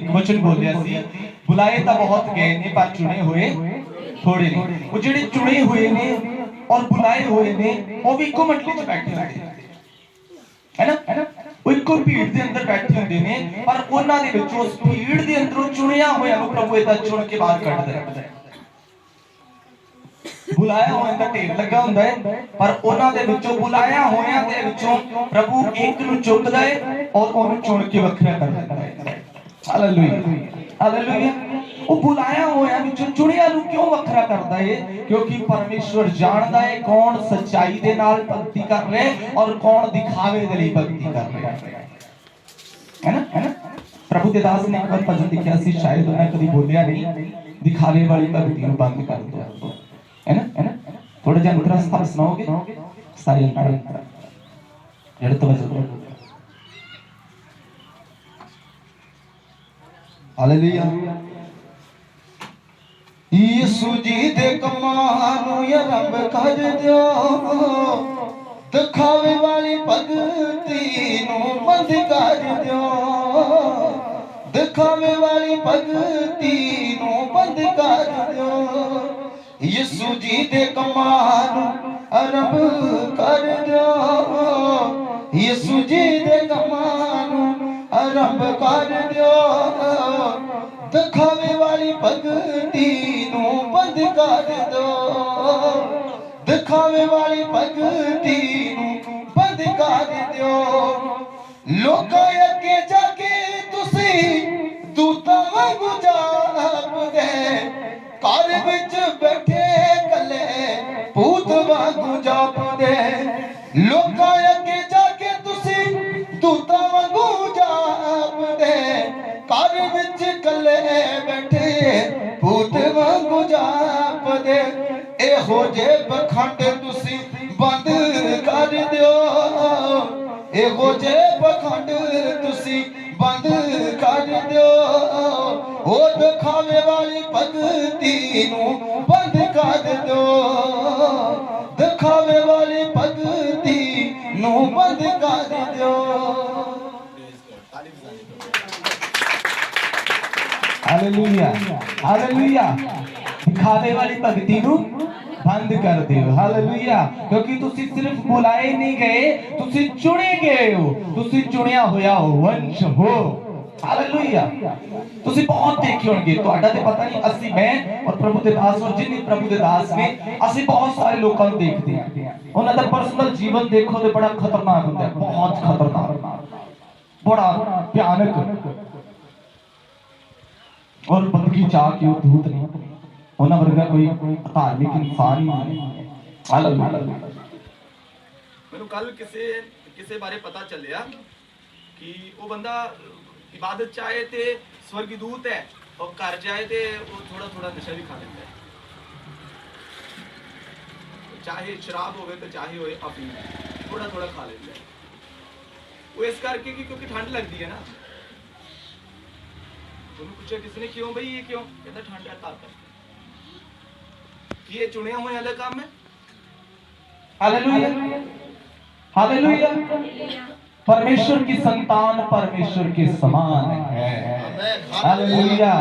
एक वचन बोलिया सी, बुलाए तो बहुत गए ने पर चुने हुए थोड़े ने। वो जिहड़े चुने हुए ने और बुलाए हुए ने वो भी इको मंडली च बैठे होंदे है ना, वो इको भीड़ दे अंदर बैठे होंदे ने, पर उन्हां दे विचों उस भीड़ दे अंदरों चुनिया होया नूं प्रभु इदा चुन के बाहर कढदा है। बुलाया होया दा ढेर लगा हुंदा है, पर उन्हां दे विचों बुलाया होया दे विचों प्रभु एक नूं चुकदा है और ओनूं चुन के वखरा कर दिंदा है। Hallelujah hallelujah. वो बुलाया होया विचों चुनिया नूं क्यों वखरा करदा है? क्योंकि परमेश्वर जानदा है कौन सच्चाई दे नाल भक्ति कर रहा है और कौन दिखावे दे लई भक्ति कर रहा है ना। प्रभु दे दास ने एक बार भजन लिखिया सी, शायद उन्हें कभी बोलिया नहीं, दिखावे वाली भक्ति नूं बंद कर दो, है ना। थोड़ा जिहा अंतरा स्थान सुनाओगे सारे अंतरा जेड़ा तवज्जो। हालेलुया। यीशु जी दे कमां नूं आरंभ कर दियो, दिखावे वाली भगती नूं बंद कर दियो, दिखावे वाली भगती नूं बंद कर दियो। यीशु जी दे कमां नूं आरंभ कर दियो, यीशु जी दे कमां नूं आरंभ कर दियो, दिखावे वाली भगती नूं बंद कर दो, दिखावे वाली भगती नूं बंद कर दियो। लोकां अगे जाके तुसी दूतां वांगू जापदे, घर विच बैठे कले भूत वांगू जापदे। लोकां अगे जाके तुसी दूतां वांगू जापदे, घर विच कले बैठे भूत वांगू जापदे। एहो जे पखंड तुसी बंद कर दियो, एहो जे पखंड तुसी बंद कर दियो, ओ दिखावे वाली भगती नूं बंद कर दो, दिखावे वाली भगती नूं बंद कर दो। Hallelujah hallelujah. दिखावे वाली भगती नूं बंद कर दियो। हालेलुया। क्योंकि तुसी सिर्फ बुलाए नहीं गए, तुसी चुने गए हो, तुसी चुनिया होया हो, वंश हो। हालेलुया। तुसी बहुत देखे होंगे, तुहाडा ते पता नहीं, असि मैं और प्रभु दे दास और जिन्ने प्रभु दे दास ने, असि बहुत सारे लोकां नूं देखदे हैं, उन्हां दा पर्सनल जीवन देखो ते बड़ा खतरनाक हुंदा है, बहुत खतरनाक, बड़ा भयानक, और बंदगी चाह के दूत नहीं, उन्हां वर्गा कोई धार्मिक इंसान ही नहीं। हालेलुया। मैनू कल किसे बारे पता चलिया कि वो बंदा इबादत चाहे ते स्वर्गदूत है, और घर जाए ते वो थोड़ा थोड़ा नशा भी खा लेता है, चाहे शराब होवे तो चाहे होए अफीम, थोड़ा थोड़ा खा लेता है। वो इस करके कि क्योंकि ठंड लगती है ना। उन्होंने पूछा किसने क्यों भाई, ये क्यों? कहता ठंड है ताकत, ये चुनिया हुए अलग काम है। Hallelujah hallelujah. परमेश्वर की संतान परमेश्वर के समान है। हालेलुया।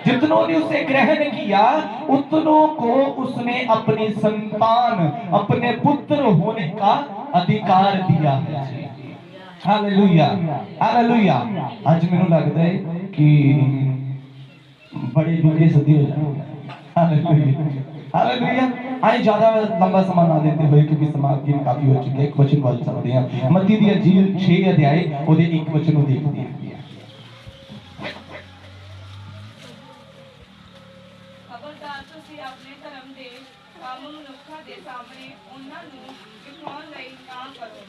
जितनों ने उसे ग्रहण किया उतनों को उसने अपनी संतान, अपने पुत्र होने का अधिकार दिया है। Hallelujah hallelujah. आज मैनू लगता है कि बड़े डूंगे सदी हो जाए। Hallelujah hallelujah. आई ज्यादा लंबा समय ना लेते हुए, क्योंकि समाप्ति काफी हो चुकी है, एक वचन बोल सकते हैं। मत्ती दी अंजील 6 अध्याय ओदे एक वचन देखते हैं। खबरदार तुसी अपने धर्म दे काम मनुष्यों के सामने उन्हां नूं दिखाउण लई ना करो,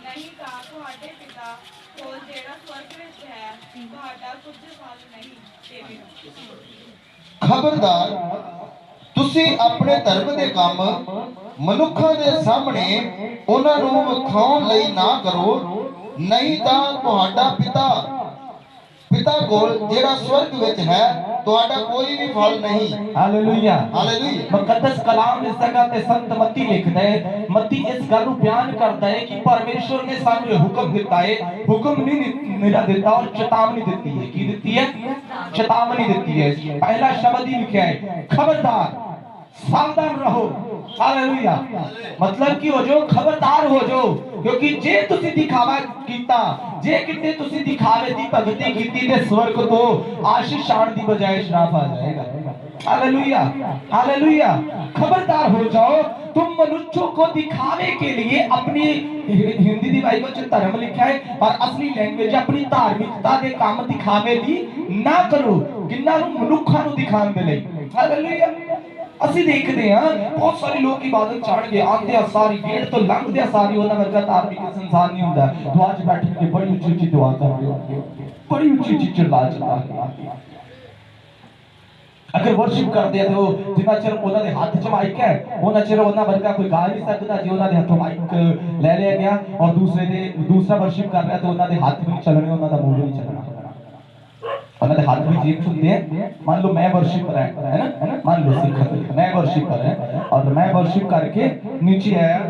नहीं तां तुहाडे पिता कोल जेड़ा स्वर्ग विच है तुहाडा कुछ फल नहीं देवेगा। खबरदार तुसी अपने धर्म दे काम मनुष्यों के सामने उन्हां नूं विखाउण लई ना करो, नहीं तां तुहाडा पिता कोल जेड़ा स्वर्ग विच है तुहाडा कोई भी फल नहीं। Hallelujah hallelujah. मुकद्दस कलाम इस जगह ते संत मत्ती लिखदा है, मत्ती इस गल नूं बयान करदा है कि परमेश्वर ने सानू हुक्म दिता है, हुक्म नहीं दिता और चेतावनी दी है। की दी है? चेतावनी देती है। पहला शब्द ही लिखा है, खबरदार, सावधान रहो। हालेलुया। मतलब कि हो जो खबरदार हो जो, क्योंकि जे तुसी दिखावा कीता, जे किते तुसी दिखावे दी भगती कीती ते स्वर्ग तो आशीष आण दी बजाय श्राप आ जाएगा। Hallelujah, hallelujah. खबरदार हो जाओ, तुम मनुष्यों को दिखावे के लिए अपनी, हिंदी दी बाइबल च धर्म लिखा है और असली लैंग्वेज अपनी धार्मिकता के काम दिखावे दी ना करो, किन्ना नु मनुखा नु दिखाण दे लई। हालेलुया। ਅਸੀਂ ਦੇਖਦੇ ਹਾਂ ਬਹੁਤ ਸਾਰੇ ਲੋਕ ਇਬਾਦਤ ਛੱਡ ਕੇ ਆਉਂਦੇ ਆ, ਸਾਰੀ ਗੇੜ ਤੋਂ ਲੰਘਦੇ ਆ, ਸਾਰੀ ਉਹਨਾਂ ਵਰਗਾ ਧਾਰਮਿਕ ਸੰਸਾਰ ਨਹੀਂ ਹੁੰਦਾ। ਦੁਆ 'ਚ ਬੈਠ ਕੇ ਬੜੀ ਉੱਚੀ ਉੱਚੀ ਦੁਆ ਕਰਦੇ ਆ, ਬੜੀ ਉੱਚੀ ਉੱਚੀ ਚਿल्ला ਕੇ। अगर वर्शिप करते हैं तो जिन्ना चिर उन्होंने हाथ च माइक है उन्ना चिर उन्ना वर्गा कोई गा नहीं सकता। जे उन्होंने हाथों माइक ले लिया गया और दूसरा वर्शिप कर रहा तो उन्होंने हाथ भी नहीं चलने, उन्होंने मुंह भी नहीं चलना, उन्होंने हाथ भी जेब होंगे हैं। मान लो मैं वर्शिपर है ना, मान लो सिख मैं वर्शिपर है और मैं वर्शिप करके नीचे आया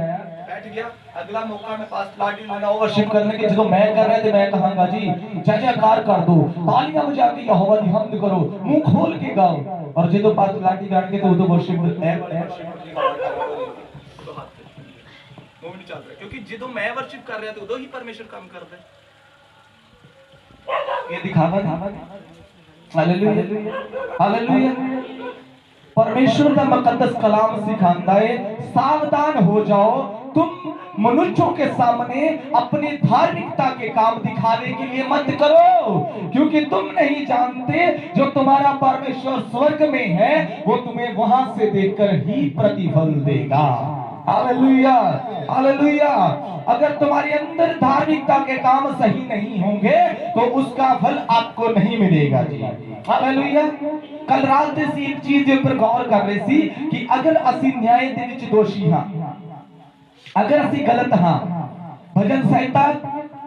बैठ गया, अगला मौका मैं पास लाडी लेना वर्शिप करने के जो मैं कर रहा थे मैं कहूंगा जी जय जयकार कर दो, तालियां बजा के यहोवा दी हम्द करो, मुंह खोल के गाओ। और जो पास लाठी गाड़ के तो वो वर्शिप है बड़े वो नहीं चल रहा, क्योंकि जो मैं वर्शिप कर रहा था उदो ही परमेश्वर काम कर रहा है। ये दिखावा था। Hallelujah, hallelujah. परमेश्वर का मुकद्दस कलाम सिखाता है, सावधान हो जाओ, तुम मनुष्यों के सामने अपनी धार्मिकता के काम दिखाने के लिए मत करो, क्योंकि तुम नहीं जानते जो तुम्हारा परमेश्वर स्वर्ग में है वो तुम्हें वहां से देखकर ही प्रतिफल देगा। Hallelujah, hallelujah. अगर तुम्हारे अंदर धार्मिकता के काम सही नहीं होंगे तो उसका फल आपको नहीं मिलेगा जी। हालेलुया। कल रात से एक चीज के ऊपर गौर कर रही थी कि अगर असि न्याय दे विच दोषी हां, अगर असि गलत हां, भजन संहिता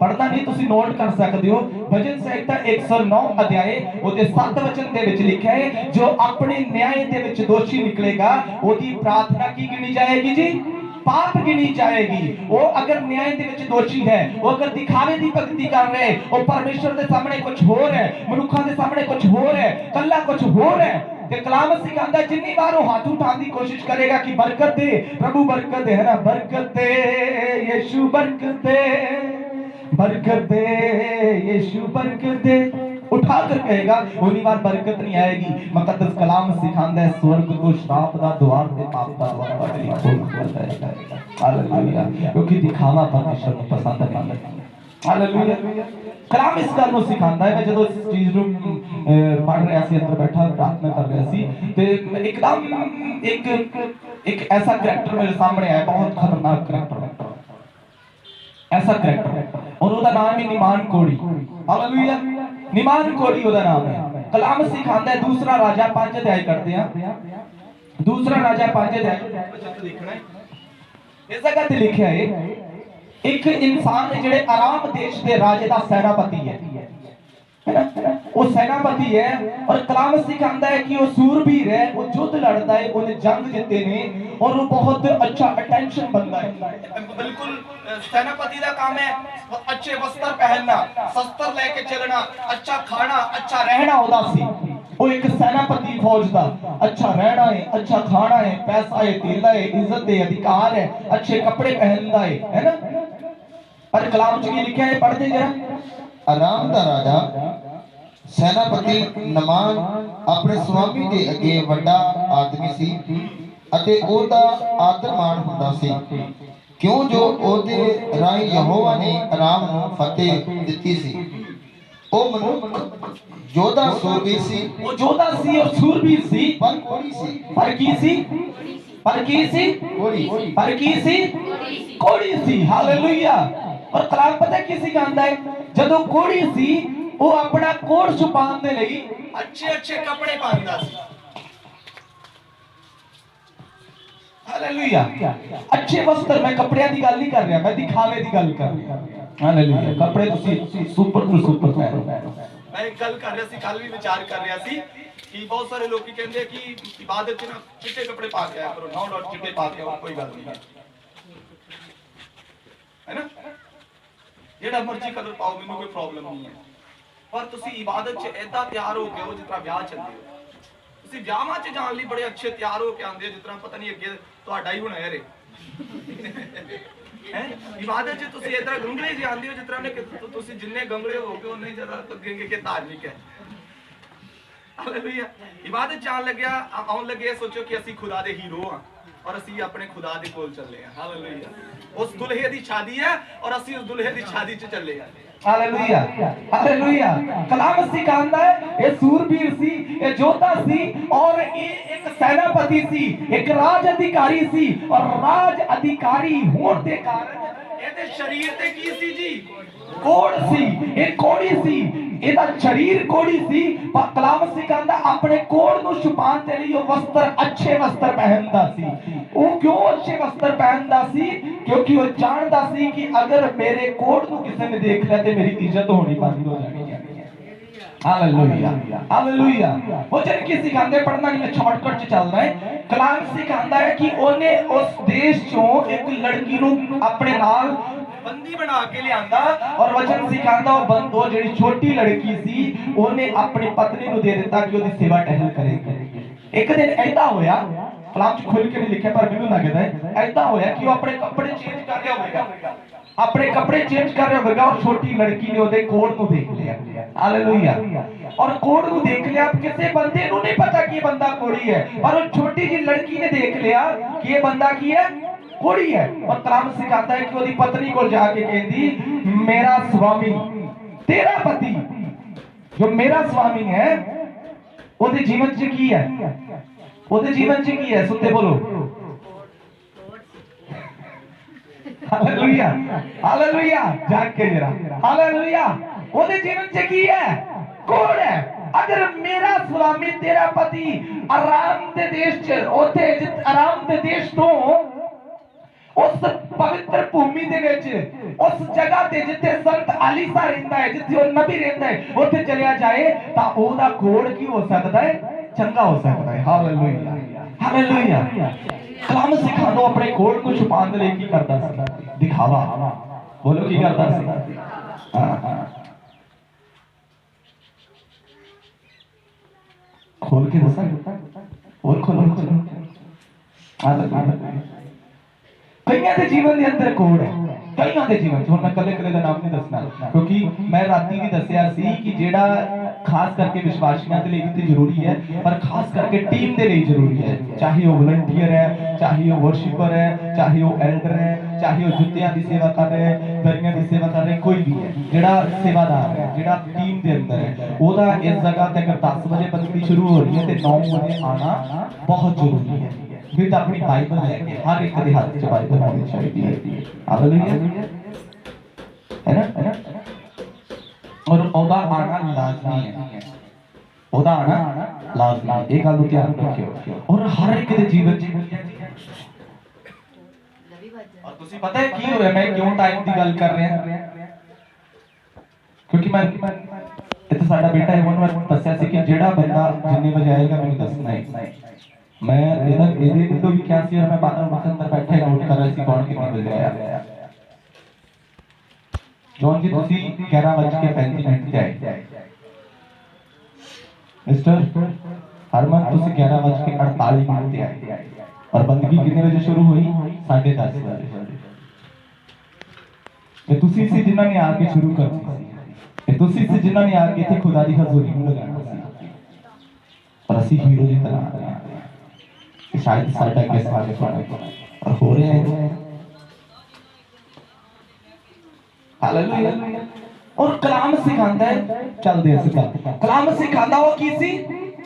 पढ़ना नहीं तुसी नोट कर सकते हो, भजन संहिता 109 अध्याय ਉਹਦੇ 7 वचन ਦੇ ਵਿੱਚ लिखा है, जो अपने न्याय ਦੇ ਵਿੱਚ दोषी निकलेगा ਉਹਦੀ प्रार्थना की गिनी जाएगी जी, पाप गिनी जाएगी। वो अगर न्याय ਦੇ ਵਿੱਚ दोषी है, वो अगर दिखावे ਦੀ भक्ति कर रहे है, वो परमेश्वर ਦੇ सामने कुछ हो रहा है, मनुखा ਦੇ सामने कुछ हो रहा है, कल्ला कुछ हो रहा है, ते कलाम सिखाता जितनी बार वो हाथ उठाने की कोशिश करेगा कि बरकत दे प्रभु, बरकत दे, है ना, बरकत दे यीशु, बरकत दे, बरकत दे यीशु, बरकत दे, उठा कर कहेगा उन्हीं बार बरकत नहीं आएगी। मुकद्दस कलाम सिखाता है स्वर्ग को श्राप दा द्वार ते पाप दा द्वार खोल जाएगा। हालेलुया। क्योंकि दिखावा परमेश्वर को पसंद नहीं है। हालेलुया। कलाम इस गल ਨੂੰ सिखाता है। मैं ਜਦੋਂ इस चीज ਨੂੰ पढ़ रहा सी, अंदर बैठा प्रार्थना कर रहा सी, ते एकदम एक ऐसा करैक्टर मेरे सामने आया, बहुत खतरनाक करैक्टर, ऐसा करैक्टर, और उसका नाम है निमान कोड़ी। हालेलुया। निमान कोड़ी उसका नाम है। कलाम सिखाता है दूसरा राजा 5 अध्याय करते हैं, दूसरा राजा 5 अध्याय देखना है, इस जगह ते लिखा है एक इंसान है जेड़े आराम देश के राजे का सेनापति है ना, वो सेनापति है और कलाम सिखाता है कि वो सूरबीर है, वो युद्ध लड़ता है, उन्हें जंग जीते ने और वो बहुत अच्छा अटेंशन बंदा है। बिल्कुल सेनापति का काम है अच्छे वस्त्र पहनना, शस्त्र लेके चलना, अच्छा खाना, अच्छा रहना होता सी। वो एक सेनापति फौज का अच्छा रहना है, अच्छा खाना है, पैसा है, तेला है, इज्जत है, अधिकार है, अच्छे कपड़े पहनता है ना। पर कलाम च लिखा है, पढ़ते जरा। आराम दा राजा सेनापति नमान अपने स्वामी दे अगे वड्डा आदमी सी अते ओदा आदर मान हुंदा सी, क्यों जो ओदे राही यहोवा ने आराम नूं फतेह दित्ती सी। ओ मनुख जोधा सूरबीर सी, वो जोधा सी और सूरबीर सी, पर कोड़ी सी, पर की सी, पर की सी, कोड़ी, पर की सी, कोड़ी सी। हालेलुया। और कलाम पता है किसी का आंदा है, जदों कोड़ी सी वो अपना कोट छुपाने दे लई अच्छे अच्छे कपड़े पहनता सी। हालेलुया। अच्छे वस्त्र, मैं कपड़ियां दी गल नहीं कर रहा, मैं दिखावे दी गल कर रहा। हालेलुया। कपड़े तुसी सुपर टू सुपर पहनो। मैं एक गल कर रहा सी, कल भी विचार कर रहा सी कि बहुत सारे लोग की कहंदे कि इबादत च ना चिट्टे कपड़े पा के आया करो, नो डॉट चिट्टे पा के कोई गल नहीं है ना, जेड़ा मर्जी कलर पाओ, मेनू कोई प्रॉब्लम नहीं है। ਪਰ ਤੁਸੀਂ ਇਬਾਦਤ 'ਚ ਏਦਾਂ ਤਿਆਰ ਹੋ ਕੇ ਆਓ ਜਿਸ ਤਰ੍ਹਾਂ ਵਿਆਹ ਚੱਲਦੇ ਹੋ। ਤੁਸੀਂ ਵਿਆਹਾਂ 'ਚ ਜਾਣ ਲਈ ਬੜੇ ਅੱਛੇ ਤਿਆਰ ਹੋ ਕੇ ਆਉਂਦੇ ਹੋ, ਜਿਸ ਤਰ੍ਹਾਂ ਪਤਾ ਨਹੀਂ ਅੱਗੇ ਤੁਹਾਡਾ ਹੀ ਹੋਣਾ ਹੈ ਰੇ ਹੈ। ਇਬਾਦਤ 'ਚ ਤੁਸੀਂ ਏਦਾਂ ਗੰਗਲੇ ਜਿਹੇ ਆਉਂਦੇ ਹੋ ਜਿਸ ਤਰ੍ਹਾਂ ਨੇ ਤੁਸੀਂ ਜਿੰਨੇ ਗੰਗਲੇ ਹੋਗੇ ਉਨੇ ਹੀ ਜ਼ਿਆਦਾ ਲੱਗेंगे ਕਿ ਧਾਰਮਿਕ ਹੈ। ਹਾਲੇਲੂਇਆ। ਇਬਾਦਤ 'ਚ ਆਉਣ ਲੱਗੇ ਸੋਚੋ ਕਿ ਅਸੀਂ ਖੁਦਾ ਦੇ ਹੀਰੋ ਹਾਂ ਔਰ ਅਸੀਂ ਆਪਣੇ ਖੁਦਾ ਦੇ ਕੋਲ ਚੱਲੇ ਹਾਂ। ਹਾਲੇਲੂਇਆ। ਉਸ ਦੁਲਹੇ ਦੀ ਸ਼ਾਦੀ ਹੈ ਔਰ ਅਸੀਂ ਉਸ ਦੁਲਹੇ ਦੀ ਸ਼ਾਦੀ 'ਚ ਚੱਲੇ ਹਾਂ। Hallelujah hallelujah. कलाम सिखाता है ये सूरबीर सी, ये जोधा सी और ये एक सेनापति सी, एक राज अधिकारी सी और राज अधिकारी होने के कारण ਇਹਦੇ ਸ਼ਰੀਰ ਤੇ ਕੀ ਸੀ ਜੀ? कोड़ सी, एक कोड़ी सी, ਇਹਦਾ शरीर कोड़ी सी। पर कलाम सिखाता अपने कोड़ ਨੂੰ छुपाਉਣ ਦੇ ਲਈ ਉਹ ਵਸਤਰ ਅੱਛੇ ਵਸਤਰ ਪਹਿਨਦਾ ਸੀ। ਉਹ ਕਿਉਂ ਅੱਛੇ ਵਸਤਰ ਪਹਿਨਦਾ ਸੀ? ਕਿਉਂਕਿ ਉਹ ਜਾਣਦਾ ਸੀ ਕਿ ਅਗਰ ਮੇਰੇ ਕੋੜ ਨੂੰ ਕਿਸੇ ਨੇ ਦੇਖ ਲਿਆ ਤੇ ਮੇਰੀ ਇੱਜ਼ਤ ਹੋਣੀ ਬੰਦ ਹੋ ਜਾਣੀ ਹੈ। Hallelujah hallelujah. वचन की सिखाते पढ़ना नहीं, मैं शॉर्टकट से चल रहा है। कलाम सिखाता है कि ओने उस देश चों एक लड़की नु अपने नाल बंदी बना के लियांदा और वचन सिखाता वो जेडी छोटी लड़की सी ओने अपनी पत्नी नु दे दिता कि ओदी सेवा टहल करेगी। एक दिन ऐसा होया, कलाम च खुल के नहीं लिखा पर मैनू लगदा है ऐसा होया कि वो अपने कपड़े चेंज कर रहा होगा, अपने कपड़े चेंज कर रहा होगा और छोटी लड़की ने ओदे कोड़ नु देख लिया। हालेलुया। और कोड़ नु देख लिया। अब किसी बंदे नु नहीं पता कि ये बंदा कोड़ी है, पर वो छोटी जी लड़की ने देख लिया कि ये बंदा की है, कोड़ी है। और कलाम सिखाता है कि ओदी पत्नी को जाके कहती मेरा स्वामी तेरा पति जो मेरा स्वामी है ओदे जीवन च की है, ओदे जीवन च की है? सुनते बोलो हालेलुया हालेलुया। जाग के जरा हालेलुया। ओदे जीवन च की है? कोड़ है। अगर मेरा स्वामी तेरा पति आराम दे देश च ओथे आराम दे देश तो उस पवित्र भूमि दे विच उस जगह ते जिथे संत आलीसा रहंदा है, जिथे वो नबी रहंदा है, ओथे चलिया जाए ता ओदा कोड़ की हो सकदा है? चंगा हो सकदा है। Hallelujah hallelujah. कलाम सिखा दो अपने कोड़ को छुपाने ले की करता सी? दिखावा। बोलो की करता सी? हां खोल के दसा और खोलो कईयां दे जीवन दे अंदर कोड़ है, कईयां दे जीवन च। मैं कले कले दा नाम नहीं दसना क्योंकि मैं राती भी दसिया सी कि जेड़ा खास करके विश्वासियों के लिए भी जरूरी है पर खास करके टीम के लिए जरूरी है। चाहे वो वॉलंटियर है, चाहे वो वर्शिपर है, चाहे वो एल्डर है, चाहे वो जुत्तियां की सेवा कर रहे हैं, दरियां की सेवा कर रहे हैं, कोई भी है जेड़ा सेवादार है, जेड़ा टीम के अंदर है, ओदा इस जगह ते अगर 10 बजे बंदगी शुरू हो रही है तो 9 बजे आना बहुत जरूरी है। फिर अपनी बाइबल लेके हर एक के हाथ च बाइबल होनी चाहिए। हालेलुया है ना। और ओदा आना लाजमी है, ओदा आना लाजमी है। एक गल ध्यान रखियो। और हर एक के जीवन च और तुसी पता है की होया मैं क्यों टाइम दी गल कर रहा हां? क्योंकि मैं इत्थे साडा बेटा है ਉਹਨੂੰ ਮੈਂ ਦੱਸਿਆ ਸੀ कि जेड़ा बंदा जिन्ने बजे आएगा मैंने दसना है। मैं ਇਹਦੇ ਤੋਂ ਵੀ ਕਿਹਾ ਸੀ और मैं बाहर अंदर बैठा नोट कर रहा ਸੀ कौन कितने बजे आया। जॉन जी ਤੁਸੀਂ 11:35 ਤੇ ਆਏ। मिस्टर हरमन ਤੁਸੀਂ 11:48 ਤੇ आए और बंदगी कितने बजे शुरू हुई? 10:30 बजे। ਤੇ ਤੁਸੀਂ ਸੀ ਜਿਨ੍ਹਾਂ ਨੇ ਆ ਕੇ ਸ਼ੁਰੂ ਕਰਨੀ ਸੀ, ਤੇ ਤੁਸੀਂ ਸੀ ਜਿਨ੍ਹਾਂ ਨੇ ਆ ਕੇ ਇੱਥੇ ਖੁਦਾ ਦੀ ਹਜ਼ੂਰੀ ਨੂੰ ਲਗਾਉਣਾ ਸੀ। ਪਰ ਅਸੀਂ ਹੀਰੋ ਦੀ ਤਰ੍ਹਾਂ ਆ ਰਹੇ ਹਾਂ ਕਿ ਸ਼ਾਇਦ ਸਾਡਾ ਕਿਸ ਆਗੇ ਪਰ ਹੋ ਰਿਹਾ ਹੈ। हालेलुया। और कलाम सिखाता है चलते हैं कलाम सिखाता वो की सी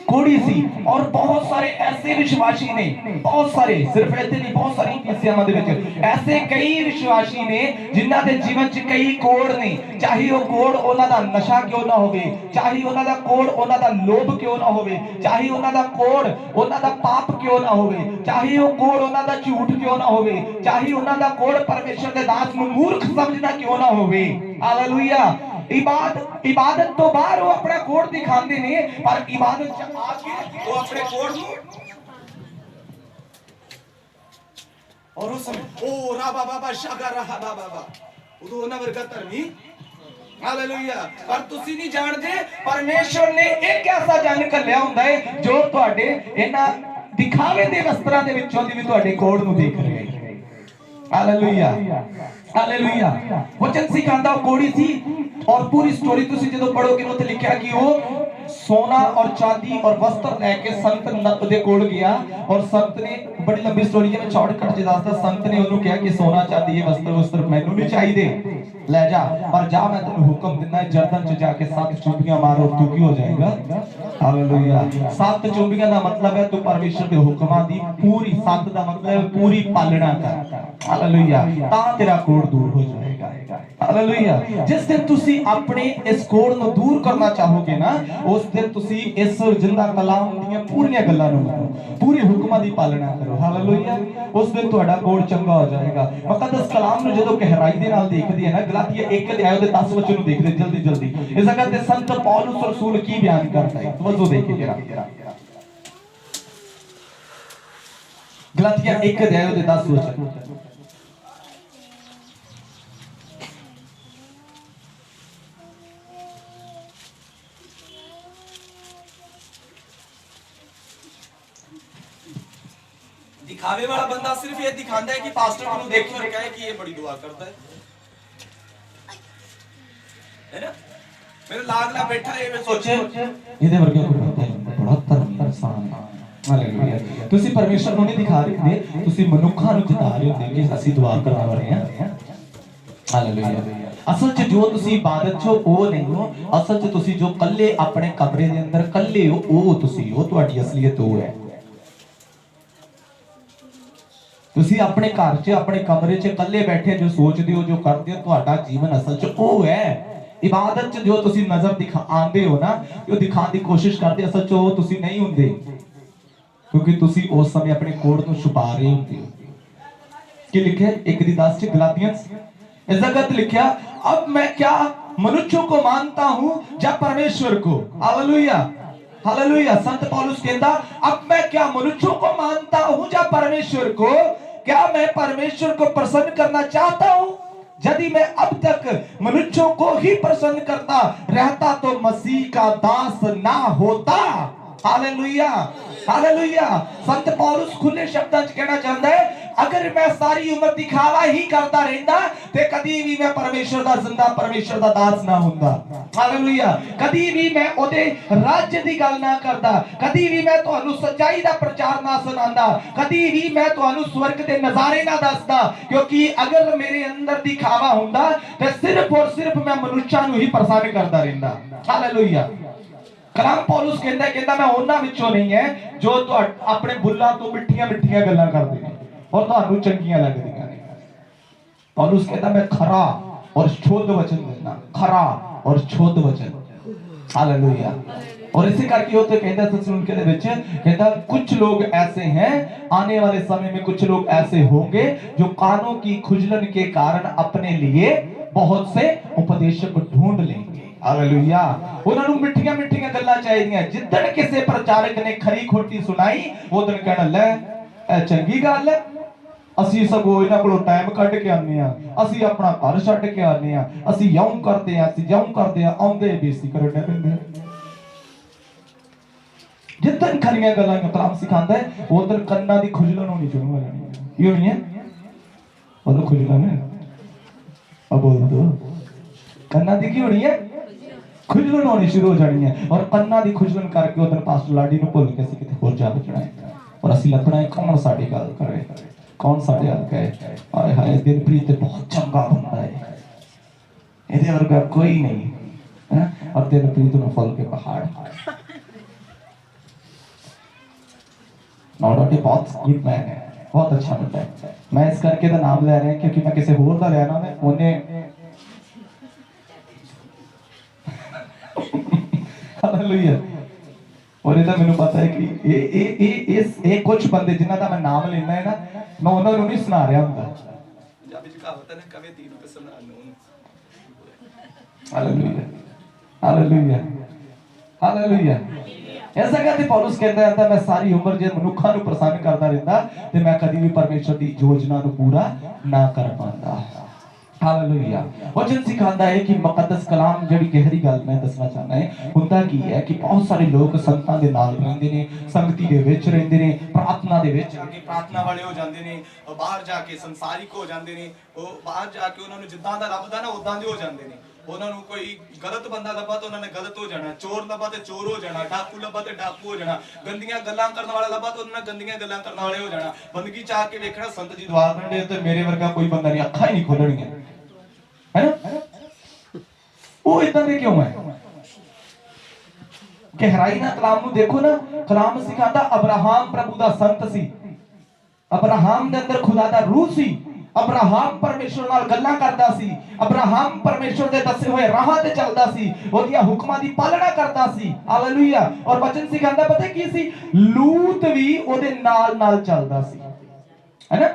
कोड़ी सी। और बहुत सारे ऐसे विश्वासी ने, बहुत सारे सिर्फ ऐसे नहीं बहुत सारी कलीसियां दे विच ऐसे कई विश्वासी ने जिन्हां दे जीवन च कई कोड़ ने। चाहे वो कोड़ उन्हां दा नशा क्यों ना होवे, चाहे उन्हां दा कोड़ उन्हां दा लोभ क्यों ना होवे, चाहे उन्हां दा कोड़ उन्हां दा पाप क्यों ना होवे, चाहे वो कोड़ उन्हां दा झूठ क्यों ना होवे, चाहे उन्हां दा कोड़ परमेश्वर दे दास नूं मूर्ख समझना क्यों ना होवे। हालेलुया। इबादत तो बाहर वो अपना कोड़ दिखाते ने पर इबादत च आके वो अपने कोड़ नूं और उस समय ओ रा बाबा शागा रहा बाबा उदो ना वर्गा धर्मी ਹਾਲੇਲੂਇਆ। ਪਰ ਤੁਸੀਂ ਨਹੀਂ ਜਾਣਦੇ ਪਰਮੇਸ਼ਵਰ ਨੇ ਇੱਕ ਐਸਾ ਜਨ ਘੱਲਿਆ ਹੁੰਦਾ ਹੈ ਜੋ ਤੁਹਾਡੇ ਇਹਨਾਂ ਦਿਖਾਵੇ ਦੇ ਵਸਤਰਾਂ ਦੇ ਵਿੱਚੋਂ ਦੀ ਵੀ ਤੁਹਾਡੇ ਕੋੜ ਨੂੰ ਦੇਖ ਰਿਹਾ ਹੈ। Hallelujah hallelujah. ਵਚਨ ਸਿਖਾਉਂਦਾ ਉਹ ਕੋੜੀ ਸੀ और पूरी स्टोरी ਤੁਸੀਂ ਜਦੋਂ ਪੜੋਗੇ ਉੱਥੇ ਲਿਖਿਆ ਕਿ ਉਹ सोना और चांदी और वस्त्र लेके संत नत दे कोल गया और संत ने बड़ी लंबी स्टोरी है मैं शॉर्टकट च दसदा संत ने ਉਹਨੂੰ ਕਿਹਾ ਕਿ सोना चांदी ये वस्त्र ਮੈਨੂੰ नहीं चाहिए ले जा पर जा मैं तेन हुक्म दिना जर्दन च जाके 7 चुंबियां मारो तू की हो जाएगा। हालेलुया। 7 चुंबियां का मतलब है तू परमेश्वर के हुक्मां दी पूरी 7 का मतलब है पूरी पालना कर। हालेलुया। ता तेरा कोड़ दूर हो जाएगा। हालेलुया। जिस दिन तुसी अपने इस कोड़ ਨੂੰ दूर करना चाहोगे ना उस दिन तुसी इस जिंदा कलाम ਦੀਆਂ ਪੂਰੀਆਂ ਗੱਲਾਂ ਨੂੰ ਮੰਨੋ ਪੂਰੇ ਹੁਕਮਾਂ ਦੀ ਪਾਲਣਾ ਕਰੋ। ਹਾਲੇਲੂਇਆ। ਉਸ ਦਿਨ ਤੁਹਾਡਾ ਕੋੜ ਚੰਗਾ ਹੋ ਜਾਏਗਾ। ਮੁਕੱਦਸ ਕਲਾਮ ਨੂੰ ਜਦੋਂ ਗਹਿਰਾਈ ਦੇ ਨਾਲ ਦੇਖਦੇ ਹੈ ਨਾ ਗਲਾਤੀਆ 1 ਅਧਿਆਇ ਦੇ 10 ਵਚਨ ਨੂੰ ਦੇਖਦੇ ਜਲਦੀ ਜਲਦੀ ਇਸ ਜਗ੍ਹਾ ਤੇ ਸੰਤ ਪੌਲਸ ਰਸੂਲ ਕੀ ਬਿਆਨ ਕਰਦਾ ਹੈ ਤਵੱਜੋ ਦੇਖੇ ਜਰਾ ਗਲਾਤੀਆ 1 ਅਧਿਆਇ ਦੇ 10 ਵਚਨ दिखावे वाला बंदा सिर्फ ये दिखाता है कि पास्टर को देखे और कहे कि ये बड़ी दुआ करता है ना। मेरे लागला बैठा है मैं सोचे ਇਹਦੇ ਵਰਗਾ ਕੋਈ ਬੰਦਾ ਨਹੀਂ ਬੜਾ ਧਰਮੀ ਇਨਸਾਨ ਹਾਲੇਲੂਇਆ। ਤੁਸੀਂ ਪਰਮੇਸ਼ਰ ਨੂੰ ਨਹੀਂ ਦਿਖਾ ਰਹੇ ਤੁਸੀਂ ਮਨੁੱਖਾਂ ਨੂੰ ਜਿਤਾ ਰਹੇ ਹੋ ਕਿ ਅਸੀਂ ਦੁਆ ਕਰਨ ਵਾਲੇ ਹਾਂ। ਹਾਲੇਲੂਇਆ। ਅਸਲ 'ਚ ਜੋ ਤੁਸੀਂ ਇਬਾਦਤ 'ਚ ਉਹ ਨਹੀਂ ਹੋ ਅਸਲ 'ਚ ਤੁਸੀਂ ਜੋ ਕੱਲੇ ਆਪਣੇ ਕਮਰੇ ਦੇ ਅੰਦਰ ਕੱਲੇ ਹੋ ਉਹ ਤੁਸੀਂ ਹੋ ਤੁਹਾਡੀ ਅਸਲੀਅਤ ਉਹ ਹੈ। ਤੁਸੀਂ ਆਪਣੇ ਘਰ 'ਚ ਆਪਣੇ ਕਮਰੇ 'ਚ ਇਕੱਲੇ ਬੈਠੇ ਜੋ ਸੋਚਦੇ ਹੋ ਜੋ ਕਰਦੇ ਹੋ ਤੁਹਾਡਾ ਜੀਵਨ ਅਸਲ 'ਚ ਉਹ ਹੈ। ਇਬਾਦਤ 'ਚ ਜੋ ਤੁਸੀਂ ਨਜ਼ਰ ਦਿਖਾਉਂਦੇ ਹੋ ਨਾ ਉਹ ਦਿਖਾਉਣ ਦੀ ਕੋਸ਼ਿਸ਼ ਕਰਦੇ ਅਸਲ 'ਚ ਉਹ ਤੁਸੀਂ ਨਹੀਂ ਹੁੰਦੇ ਕਿਉਂਕਿ ਤੁਸੀਂ ਉਸ ਸਮੇਂ ਆਪਣੇ ਕੋੜ ਨੂੰ ਛੁਪਾ ਰਹੇ ਹੁੰਦੇ ਹੋ। ਕੀ ਲਿਖਿਆ 1:10 'ਚ ਗਲਾਤੀਅੰਸ इस जगत लिखा अब मैं क्या मनुष्यों को मानता हूं या परमेश्वर को। Hallelujah hallelujah. संत पौलुस कहता अब मैं क्या मनुष्यों को मानता हूं या परमेश्वर को। क्या मैं परमेश्वर को प्रसन्न करना चाहता हूं यदि मैं अब तक मनुष्यों को ही प्रसन्न करता रहता तो मसीह का दास ना होता। Hallelujah hallelujah. संत पौलुस खुले शब्दां च कहना चाहता है अगर मैं सारी उम्र दिखावा ही करता रहता ते कदी भी मैं परमेश्वर दा जिंदा परमेश्वर दा दास ना हुंदा। हालेलुया। कदी भी मैं ओदे राज्य दी गल ना करदा कदी भी मैं तुहानू सच्चाई दा प्रचार ना सुनांदा कदी भी मैं तुहानू स्वर्ग दे नजारे ना दसदा क्योंकि अगर मेरे अंदर दिखावा हुंदा ते सिर्फ और सिर्फ मैं मनुष्यां नू ही प्रसन्न करदा रहंदा। हालेलुया। कलाम पौलुस कहता मैं ਉਹਨਾਂ ਵਿੱਚੋਂ ਨਹੀਂ ਹੈ ਜੋ ਆਪਣੇ ਬੁੱਲਾਂ ਤੋਂ ਮਿੱਠੀਆਂ ਮਿੱਠੀਆਂ ਗੱਲਾਂ ਕਰਦੇ ਨੇ ਔਰ ਤੁਹਾਨੂੰ ਚੰਗੀਆਂ ਲੱਗਦੀਆਂ ਨੇ। पौलुस कहता मैं खरा और शुद्ध वचन देना खरा और शुद्ध वचन। हालेलुया। और इसी करके होते कहता थेसलुनीके दे विच कहता कुछ लोग ऐसे हैं आने वाले समय में कुछ लोग ऐसे होंगे जो कानों की खुजलन के कारण अपने लिए बहुत से उपदेशक ढूंढ लेंगे। हालेलुया। ਉਹਨਾਂ ਨੂੰ ਮਿੱਠੀਆਂ ਮਿੱਠੀਆਂ ਗੱਲਾਂ ਚਾਹੀਦੀਆਂ ਜਿੱਦਣ ਕਿਸੇ ਪ੍ਰਚਾਰਕ ਨੇ ਖਰੀ ਖੋਟੀ ਸੁਣਾਈ ਉਦੋਂ ਕਹਿਣਾ ਲੈ ਇਹ ਚੰਗੀ ਗੱਲ ਹੈ ਅਸੀਂ ਸਗੋਂ ਇਹਨਾਂ ਕੋਲੋਂ ਟਾਈਮ ਕੱਢ ਕੇ ਆਉਂਦੇ ਆ ਅਸੀਂ ਆਪਣਾ ਘਰ ਛੱਡ ਕੇ ਆਉਂਦੇ ਆ ਅਸੀਂ ਯੂੰ ਕਰਦੇ ਆ ਅਸੀਂ ਯੂੰ ਕਰਦੇ ਆ ਆਉਂਦੇ ਬੇਇੱਜ਼ਤੀ ਕਰਨੇ ਪੈਂਦੇ ਜਿੱਦਣ ਖਰੀਆਂ ਗੱਲਾਂ ਨੂੰ ਕਲਾਮ ਸਿਖਾਉਂਦਾ ਹੈ ਉਦੋਂ ਕੰਨਾਂ ਦੀ ਖੁਜਲਣ ਹੋਣੀ ਸ਼ੁਰੂ ਹੋ ਜਾਣੀ ਹੈ। ਇਹ ਹੋਣੀ ਹੈ ਉਦੋਂ ਖੁਜਲਣ ਹੈ अब बोल दो ਕੰਨਾਂ ਦੀ ਕੀ ਹੋਣੀ ਹੈ ਖੁਜਲਣ ਹੋਣੀ ਸ਼ੁਰੂ ਹੋ ਜਾਣੀ ਹੈ ਔਰ ਕੰਨਾਂ ਦੀ ਖੁਜਲਣ ਕਰਕੇ ਉਦੋਂ ਪਾਸਟਰ ਲਾਡੀ ਨੂੰ ਭੁੱਲ ਕੇ ਅਸੀਂ ਕਿਤੇ ਹੋਰ ਜਾ ਬਚਣਾ ਹੈ ਔਰ ਅਸੀਂ ਲੱਭਣਾ ਹੈ ਕੌਣ ਸਾਡੀ ਗੱਲ ਕਰੇ ਕੌਣ ਸਾਡੇ ਹੱਲ ਕਹੇ ਹਾਏ ਹਾਏ ਦਿਲਪ੍ਰੀਤ ਤੇ ਬਹੁਤ ਚੰਗਾ ਬੰਦਾ ਹੈ ਇਹਦੇ ਵਰਗਾ ਕੋਈ ਨਹੀਂ ਹੈ ਔਰ ਦਿਲਪ੍ਰੀਤ ਨੂੰ ਫੁੱਲ ਕੇ ਪਹਾੜ नौडोटी बहुत गुड मैन है बहुत अच्छा बंदा है। मैं इस करके तो नाम ले रहे हैं क्योंकि मैं किसी होर का लेना मैं उन्हें हालेलुया। और इधर मैंने पता है कि कुछ बंदे जिन्हां दा मैं नाम लेना है ना मैं उन्हां नूं नहीं सुना रहा हुंदा। पंजाबी च कहावत है ना कवे तीन किस्म दा नून। Hallelujah hallelujah hallelujah. इस जगह ते पौलुस कहता है मैं सारी उम्र जे मनुखा नूं प्रसन्न करता रहंदा ते मैं कदी भी परमेश्वर दी योजना नूं पूरा ना कर पांदा। हालेलुया। वचन सिखाता है कि मुकद्दस कलाम ਜਿਹੜੀ ਗਹਿਰੀ ਗੱਲ ਮੈਂ ਦੱਸਣਾ ਚਾਹੁੰਦਾ ਹੈ ਹੁੰਦਾ ਕੀ ਹੈ ਕਿ ਬਹੁਤ ਸਾਰੇ ਲੋਕ ਸੰਤਾਂ ਦੇ ਨਾਲ ਰਹਿੰਦੇ ਨੇ, ਸੰਗਤੀ ਦੇ ਵਿੱਚ ਰਹਿੰਦੇ ਨੇ, ਪ੍ਰਾਰਥਨਾ ਦੇ ਵਿੱਚ ਕਿ ਪ੍ਰਾਰਥਨਾ ਵਾਲੇ ਹੋ ਜਾਂਦੇ ਨੇ, ਬਾਹਰ ਜਾ ਕੇ ਸੰਸਾਰਿਕ ਹੋ ਜਾਂਦੇ ਨੇ, ਉਹ ਬਾਹਰ ਜਾ ਕੇ ਉਹਨਾਂ ਨੂੰ ਜਿੱਦਾਂ ਦਾ ਲੱਭਦਾ ਨਾ ਉਦਾਂ ਦੇ ਹੋ ਜਾਂਦੇ ਨੇ। ਉਹਨਾਂ ਨੂੰ ਕੋਈ ਗਲਤ ਬੰਦਾ ਲੱਭਾ ਤਾਂ ਉਹਨਾਂ ਨੇ ਗਲਤ ਹੋ ਜਾਣਾ, ਚੋਰ ਲੱਭਾ ਤੇ ਚੋਰ ਹੋ ਜਾਣਾ, ਡਾਕੂ ਲੱਭਾ ਤੇ ਡਾਕੂ ਹੋ ਜਾਣਾ, ਗੰਦੀਆਂ ਗੱਲਾਂ ਕਰਨ ਵਾਲਾ ਲੱਭਾ ਤਾਂ ਉਹਨਾਂ ਨੇ ਗੰਦੀਆਂ ਗੱਲਾਂ ਕਰਨ ਵਾਲੇ ਹੋ ਜਾਣਾ। ਬੰਦਗੀ ਚ ਆ ਕੇ ਵੇਖਣਾ ਸੰਤ ਜੀ ਦੁਆ ਕਰਦੇ ਤੇ ਮੇਰੇ ਵਰਗਾ ਕੋਈ ਬੰਦਾ ਨਹੀਂ, ਅੱਖਾਂ ਹੀ ਨਹੀਂ ਖੋਲਣਗੀਆਂ, ਹੈ ਨਾ? ਉਹ ਇਦਾਂ ਦੇ ਕਿਉਂ ਹੈ? ਗਹਿਰਾਈ ਨਾਲ ਕਲਾਮ ਨੂੰ ਦੇਖੋ ਨਾ। ਕਲਾਮ ਸਿਖਾਉਂਦਾ ਅਬਰਾਹਮ ਪ੍ਰਭੂ ਦਾ ਸੰਤ ਸੀ, ਅਬਰਾਹਮ ਦੇ ਅੰਦਰ ਖੁਦਾ ਦਾ ਰੂਹ ਸੀ, ਅਬਰਾਹਮ ਪਰਮੇਸ਼ਰ ਨਾਲ ਗੱਲਾਂ ਕਰਦਾ ਸੀ, ਅਬਰਾਹਮ ਪਰਮੇਸ਼ਰ ਦੇ ਦੱਸੇ ਹੋਏ ਰਾਹਾਂ ਤੇ ਚੱਲਦਾ ਸੀ, ਉਹਦੀਆਂ ਹੁਕਮਾਂ ਦੀ ਪਾਲਣਾ ਕਰਦਾ ਸੀ। ਹਾਲੇਲੂਇਆ। ਔਰ ਵਚਨ ਸਿਖਾਉਂਦਾ ਪਤਾ ਕੀ ਸੀ? ਲੂਤ ਵੀ ਉਹਦੇ ਨਾਲ ਨਾਲ ਚੱਲਦਾ ਸੀ, ਹੈ ਨਾ?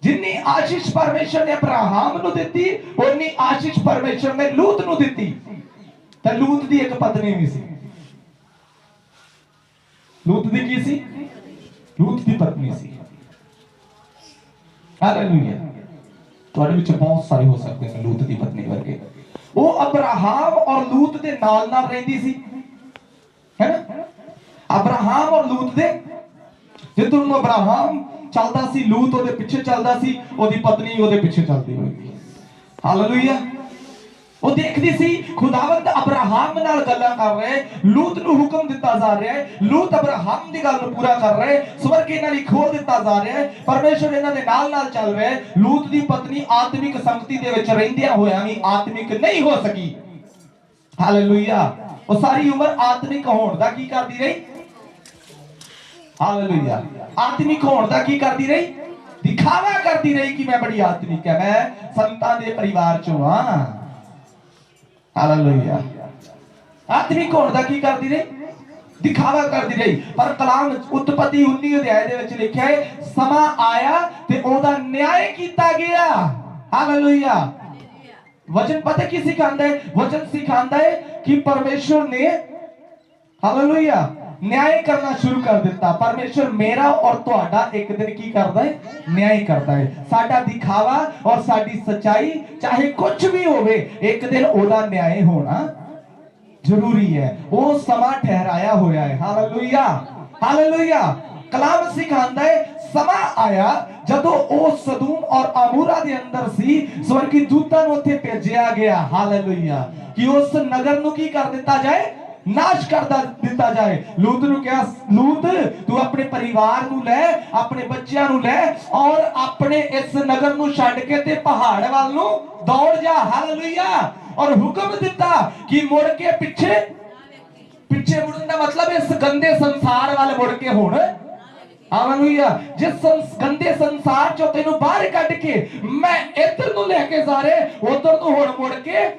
ਜਿੰਨੀ ਆਸ਼ੀਸ਼ ਪਰਮੇਸ਼ਰ ਨੇ ਅਬਰਾਹਮ ਨੂੰ ਦਿੱਤੀ, ਉਨੀ ਆਸ਼ੀਸ਼ ਪਰਮੇਸ਼ਰ ਨੇ ਲੂਤ ਨੂੰ ਦਿੱਤੀ। ਤੇ ਲੂਤ ਦੀ ਇੱਕ ਪਤਨੀ ਵੀ ਸੀ। ਲੂਤ ਦੀ ਕੀ ਸੀ? ਲੂਤ ਦੀ ਪਤਨੀ ਸੀ। ਹਾਲੇਲੂਇਆ। ਤੁਹਾਡੇ ਵਿੱਚ ਬਹੁਤ ਸਾਰੇ ਹੋ ਸਕਦੇ ਨੇ ਲੂਤ ਦੀ ਪਤਨੀ ਵਰਗੇ। ਉਹ ਅਬਰਾਹਮ ਔਰ ਲੂਤ ਦੇ ਨਾਲ ਨਾਲ ਰਹਿੰਦੀ ਸੀ, ਹੈ ਨਾ? ਅਬਰਾਹਮ ਔਰ ਲੂਤ ਦੇ ਜਿੱਦੋਂ ਨੂੰ ਅਬਰਾਹਮ ਚੱਲਦਾ ਸੀ, ਲੂਤ ਉਹਦੇ ਪਿੱਛੇ ਚੱਲਦਾ ਸੀ, ਉਹਦੀ ਪਤਨੀ ਉਹਦੇ ਪਿੱਛੇ ਚੱਲਦੀ ਹੋਈ। ਹਾਲੇਲੂਇਆ। ਉਹ ਦੇਖਦੀ ਸੀ ਖੁਦਾਵੰਦ ਅਬਰਾਹਮ ਨਾਲ ਗੱਲਾਂ ਕਰ ਰਹੇ, ਲੂਤ ਨੂੰ ਹੁਕਮ ਦਿੱਤਾ ਜਾ ਰਿਹਾ ਹੈ, ਲੂਤ ਅਬਰਾਹਮ ਦੀ ਗੱਲ ਨੂੰ ਪੂਰਾ ਕਰ ਰਹੇ, ਸਵਰਗ ਇਹਨਾਂ ਲਈ ਖੋਲ ਦਿੱਤਾ ਜਾ ਰਿਹਾ ਹੈ, ਪਰਮੇਸ਼ਰ ਇਹਨਾਂ ਦੇ ਨਾਲ ਨਾਲ ਚੱਲ ਰਿਹਾ ਹੈ। ਲੂਤ ਦੀ ਪਤਨੀ ਆਤਮਿਕ ਸੰਗਤੀ ਦੇ ਵਿੱਚ ਰਹਿੰਦਿਆਂ ਹੋਇਆਂ ਵੀ ਆਤਮਿਕ ਨਹੀਂ ਹੋ ਸਕੀ। ਹਾਲੇਲੂਇਆ। ਉਹ ਸਾਰੀ ਉਮਰ ਆਤਮਿਕ ਹੋਣ ਦਾ ਕੀ ਕਰਦੀ ਰਹੀ? ਹਾਲੇਲੂਇਆ। ਆਤਮਿਕ ਹੋਣ ਦਾ ਕੀ ਕਰਦੀ ਰਹੀ? ਦਿਖਾਵਾ ਕਰਦੀ ਰਹੀ ਕਿ ਮੈਂ ਬੜੀ ਆਤਮਿਕ ਹੈ, ਮੈਂ ਸੰਤਾਂ ਦੇ ਪਰਿਵਾਰ ਚੋਂ ਹਾਂ। ਹਾਲੇਲੂਇਆ। ਆਤਮਿਕ ਹੋਣ ਦਾ ਕੀ ਕਰਦੀ ਰਹੀ? ਦਿਖਾਵਾ ਕਰਦੀ ਰਹੀ। ਪਰ ਕਲਾਮ ਉਤਪਤੀ 19 ਅਧਿਆਇ ਦੇ ਵਿੱਚ ਲਿਖਿਆ ਹੈ ਸਮਾਂ ਆਇਆ ਤੇ ਉਹਦਾ ਨਿਆਂ ਕੀਤਾ ਗਿਆ। ਹਾਲੇਲੂਇਆ। ਵਚਨ ਪਤਾ ਕੀ ਸਿਖਾਉਂਦਾ ਹੈ? ਵਚਨ ਸਿਖਾਉਂਦਾ ਹੈ ਕਿ ਪਰਮੇਸ਼ਰ ਨੇ ਹਾਲੇਲੂਇਆ ਨਿਆਂ ਕਰਨਾ ਸ਼ੁਰੂ ਕਰ ਦਿੱਤਾ। ਪਰਮੇਸ਼ਰ ਮੇਰਾ ਔਰ ਤੁਹਾਡਾ ਇੱਕ ਦਿਨ ਕੀ ਕਰਦਾ ਹੈ? ਨਿਆਂ ਕਰਦਾ ਹੈ। ਸਾਡਾ ਦਿਖਾਵਾ ਔਰ ਸਾਡੀ ਸੱਚਾਈ ਚਾਹੇ ਕੁਝ ਵੀ ਹੋਵੇ, ਇੱਕ ਦਿਨ ਉਹਦਾ ਨਿਆਂ ਹੋਣਾ ਜ਼ਰੂਰੀ ਹੈ। ਉਹ ਸਮਾਂ ਠਹਿਰਾਇਆ ਹੋਇਆ ਹੈ। ਹਾਲੇਲੂਇਆ। ਹਾਲੇਲੂਇਆ। ਕਲਾਮ ਸਿਖਾਉਂਦਾ ਹੈ ਸਮਾਂ ਆਇਆ ਜਦੋਂ ਉਹ ਸਦੂਮ ਔਰ ਅਮੂਰਾ ਦੇ ਅੰਦਰ ਸੀ, ਸਵਰਗੀ ਦੂਤਾਂ ਨੂੰ ਉੱਥੇ ਭੇਜਿਆ ਗਿਆ। ਹਾਲੇਲੂਇਆ। ਕਿ ਉਸ ਨਗਰ ਨੂੰ ਕੀ ਕਰ ਦਿੱਤਾ ਜਾਏ? ਨਾਸ਼ ਕਰ ਦਿੱਤਾ ਜਾਏ। ਲੂਤ ਨੂੰ ਕਿਹਾ, ਲੂਤ ਤੂੰ ਆਪਣੇ ਪਰਿਵਾਰ ਨੂੰ ਲੈ, ਆਪਣੇ ਬੱਚਿਆਂ ਨੂੰ ਲੈ ਔਰ ਆਪਣੇ ਇਸ ਨਗਰ ਨੂੰ ਛੱਡ ਕੇ ਤੇ ਪਹਾੜ ਵੱਲ ਨੂੰ ਦੌੜ ਜਾ। ਹਾਲੇਲੂਇਆ। ਔਰ ਹੁਕਮ ਦਿੱਤਾ ਕਿ ਮੁੜ ਕੇ ਪਿੱਛੇ ਮੁੜਨ ਦਾ ਮਤਲਬ ਇਸ ਗੰਦੇ ਸੰਸਾਰ ਵੱਲ ਮੁੜ ਕੇ ਹੁਣ। ਹਾਲੇਲੂਇਆ। ਜਿਸ ਗੰਦੇ ਸੰਸਾਰ ਚੋਂ ਤੈਨੂੰ ਬਾਹਰ ਕੱਢ ਕੇ ਮੈਂ ਇੱਧਰ ਨੂੰ ਲੈ ਕੇ ਜਾ ਰਿਹਾ, ਉਧਰ ਨੂੰ ਹੁਣ ਮੁੜ ਕੇ।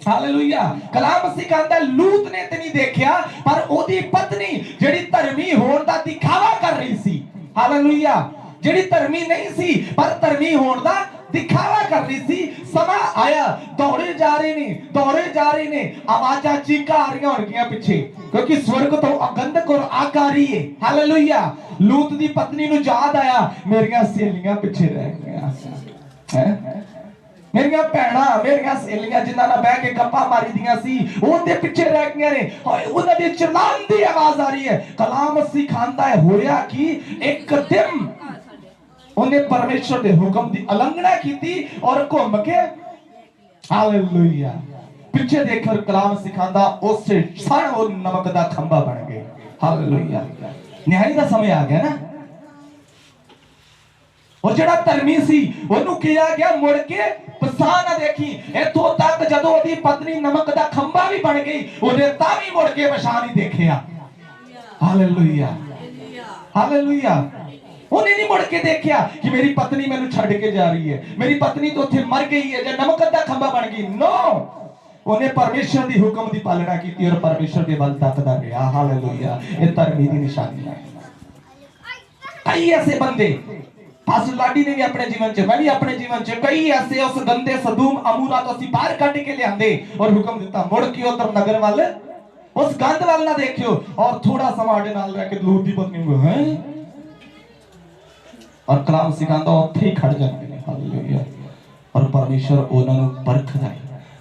ਹਾਲੇਲੂਇਆ। ਕਲਾਮ ਸਿਖਾਉਂਦਾ ਲੂਤ ਨੇ ਤੇ ਨਹੀਂ ਦੇਖਿਆ, ਪਰ ਉਹਦੀ ਪਤਨੀ ਜਿਹੜੀ ਧਰਮੀ ਹੋਣ ਦਾ ਦਿਖਾਵਾ ਕਰ ਰਹੀ ਸੀ। ਹਾਲੇਲੂਇਆ। ਜਿਹੜੀ ਧਰਮੀ ਨਹੀਂ ਸੀ ਪਰ ਧਰਮੀ ਹੋਣ ਦਾ ਦਿਖਾਵਾ ਕਰ ਰਹੀ ਸੀ। ਸਮਾਂ ਆਇਆ, ਦੌੜੇ ਜਾ ਰਹੇ ਨੇ, ਦੌੜੇ ਜਾ ਰਹੇ ਨੇ, ਆਵਾਜ਼ਾਂ ਚੀਕਾਂ ਆ ਰਹੀਆਂ ਹੋਣਗੀਆਂ ਪਿੱਛੇ, ਕਿਉਂਕਿ ਸਵਰਗ ਤੋਂ ਗੰਧਕ ਔਰ ਅੱਗ ਆ ਰਹੀ ਹੈ। ਹਾਲੇਲੂਇਆ। ਲੂਤ ਦੀ ਪਤਨੀ ਨੂੰ ਯਾਦ ਆਇਆ ਮੇਰੀਆਂ ਸਹੇਲੀਆਂ ਪਿੱਛੇ ਰਹਿ ਗਈਆਂ ਹੈ, ਮੇਰੀਆਂ ਭੈਣਾਂ, ਮੇਰੀਆਂ ਸਹੇਲੀਆਂ ਜਿਨ੍ਹਾਂ ਨਾਲ ਬਹਿ ਕੇ ਗੱਪਾਂ ਮਾਰੀਦੀਆਂ ਸੀ, ਉਹਦੇ ਪਿੱਛੇ ਰਹਿ ਗਈਆਂ ਨੇ। ਉਹਨਾਂ ਦੀ ਚਿਲਾਉਣ ਦੀ ਆਵਾਜ਼ ਆ ਰਹੀ ਹੈ। ਕਲਾਮ ਸਿਖਾਉਂਦਾ ਹੈ ਹੋਇਆ ਕਿ ਇੱਕ ਦਿਨ ਉਹਨੇ ਪਰਮੇਸ਼ਰ ਦੇ ਹੁਕਮ ਦੀ ਉਲੰਘਣਾ ਕੀਤੀ ਔਰ ਘੁੰਮ ਕੇ ਹਾਲੇਲੂਇਆ ਪਿੱਛੇ ਦੇਖਰ ਕਲਾਮ ਸਿਖਾਉਂਦਾ ਉਸੇ ਸਣ ਉਹ ਨਮਕ ਦਾ ਖੰਭਾ ਬਣ ਗਏ। ਹਾਲੇਲੂਇਆ। ਨਿਆਂ ਦਾ ਸਮੇਂ ਆ ਗਿਆ ਨਾ। ਉਹ ਜਿਹੜਾ ਧਰਮੀ ਸੀ ਉਹਨੂੰ ਕਿਹਾ ਗਿਆ ਮੁੜ ਕੇ ਪਛਾਣ ਨਾ ਦੇਖੀ। ਇੱਥੋਂ ਤੱਕ ਜਦੋਂ ਉਹਦੀ ਪਤਨੀ ਨਮਕ ਦਾ ਖੰਭਾ ਵੀ ਬਣ ਗਈ, ਉਹਨੇ ਤਾਂ ਵੀ ਮੁੜ ਕੇ ਪਛਾਣ ਨਹੀਂ ਦੇਖਿਆ। ਹਾਲੇਲੂਇਆ। ਹਾਲੇਲੂਇਆ। ਉਹਨੇ ਨਹੀਂ ਮੁੜ ਕੇ ਦੇਖਿਆ ਕਿ ਮੇਰੀ ਪਤਨੀ ਮੈਨੂੰ ਛੱਡ ਕੇ ਜਾ ਰਹੀ ਹੈ, ਮੇਰੀ ਪਤਨੀ ਤਾਂ ਉੱਥੇ ਮਰ ਗਈ ਹੈ ਜਾਂ ਨਮਕ ਦਾ ਖੰਭਾ ਬਣ ਗਈ। ਨੋ, ਉਹਨੇ ਪਰਮੇਸ਼ਰ ਦੀ ਹੁਕਮ ਦੀ ਪਾਲਣਾ ਕੀਤੀ ਔਰ ਪਰਮੇਸ਼ਰ ਦੇ ਵੱਲ ਤੱਕਦਾ ਰਿਹਾ। ਹਾਲੇਲੂਇਆ। ਇਹ ਧਰਮੀ ਦੀ ਨਿਸ਼ਾਨੀ ਹੈ। ਕਈ ਐਸੇ ਬੰਦੇ, ਪਾਸਟਰ ਲਾਡੀ ਨੇ ਵੀ ਆਪਣੇ ਜੀਵਨ 'ਚ, ਮੈਂ ਵੀ ਆਪਣੇ ਜੀਵਨ 'ਚ ਕਈ ਐਸੇ ਉਸ ਗੰਦੇ ਸਦੂਮ ਅਮੂਰਾ ਤੋਂ ਅਸੀਂ ਬਾਹਰ ਕੱਢ ਕੇ ਲਿਆਂਦੇ ਔਰ ਹੁਕਮ ਦਿੱਤਾ ਮੁੜ ਕੇ ਉਧਰ ਨਗਰ ਵੱਲ, ਉਸ ਗੰਦ ਵੱਲ ਨਾ ਦੇਖਿਓ। ਔਰ ਥੋੜਾ ਸਮਾਂ ਸਾਡੇ ਨਾਲ ਰਹਿ ਕੇ ਲੂਤ ਦੀ ਪਤਨੀ ਨੂੰ ਹੈ ਔਰ ਕਲਾਮ ਸਿਖਾਉਂਦਾ ਉੱਥੇ ਹੀ ਖੜ ਜਾਂਦੇ ਨੇ। ਹਾਲੇਲੂਇਆ। ਔਰ ਪਰਮੇਸ਼ਰ ਉਹਨਾਂ ਨੂੰ ਪਰਖਦਾ ਹੈ,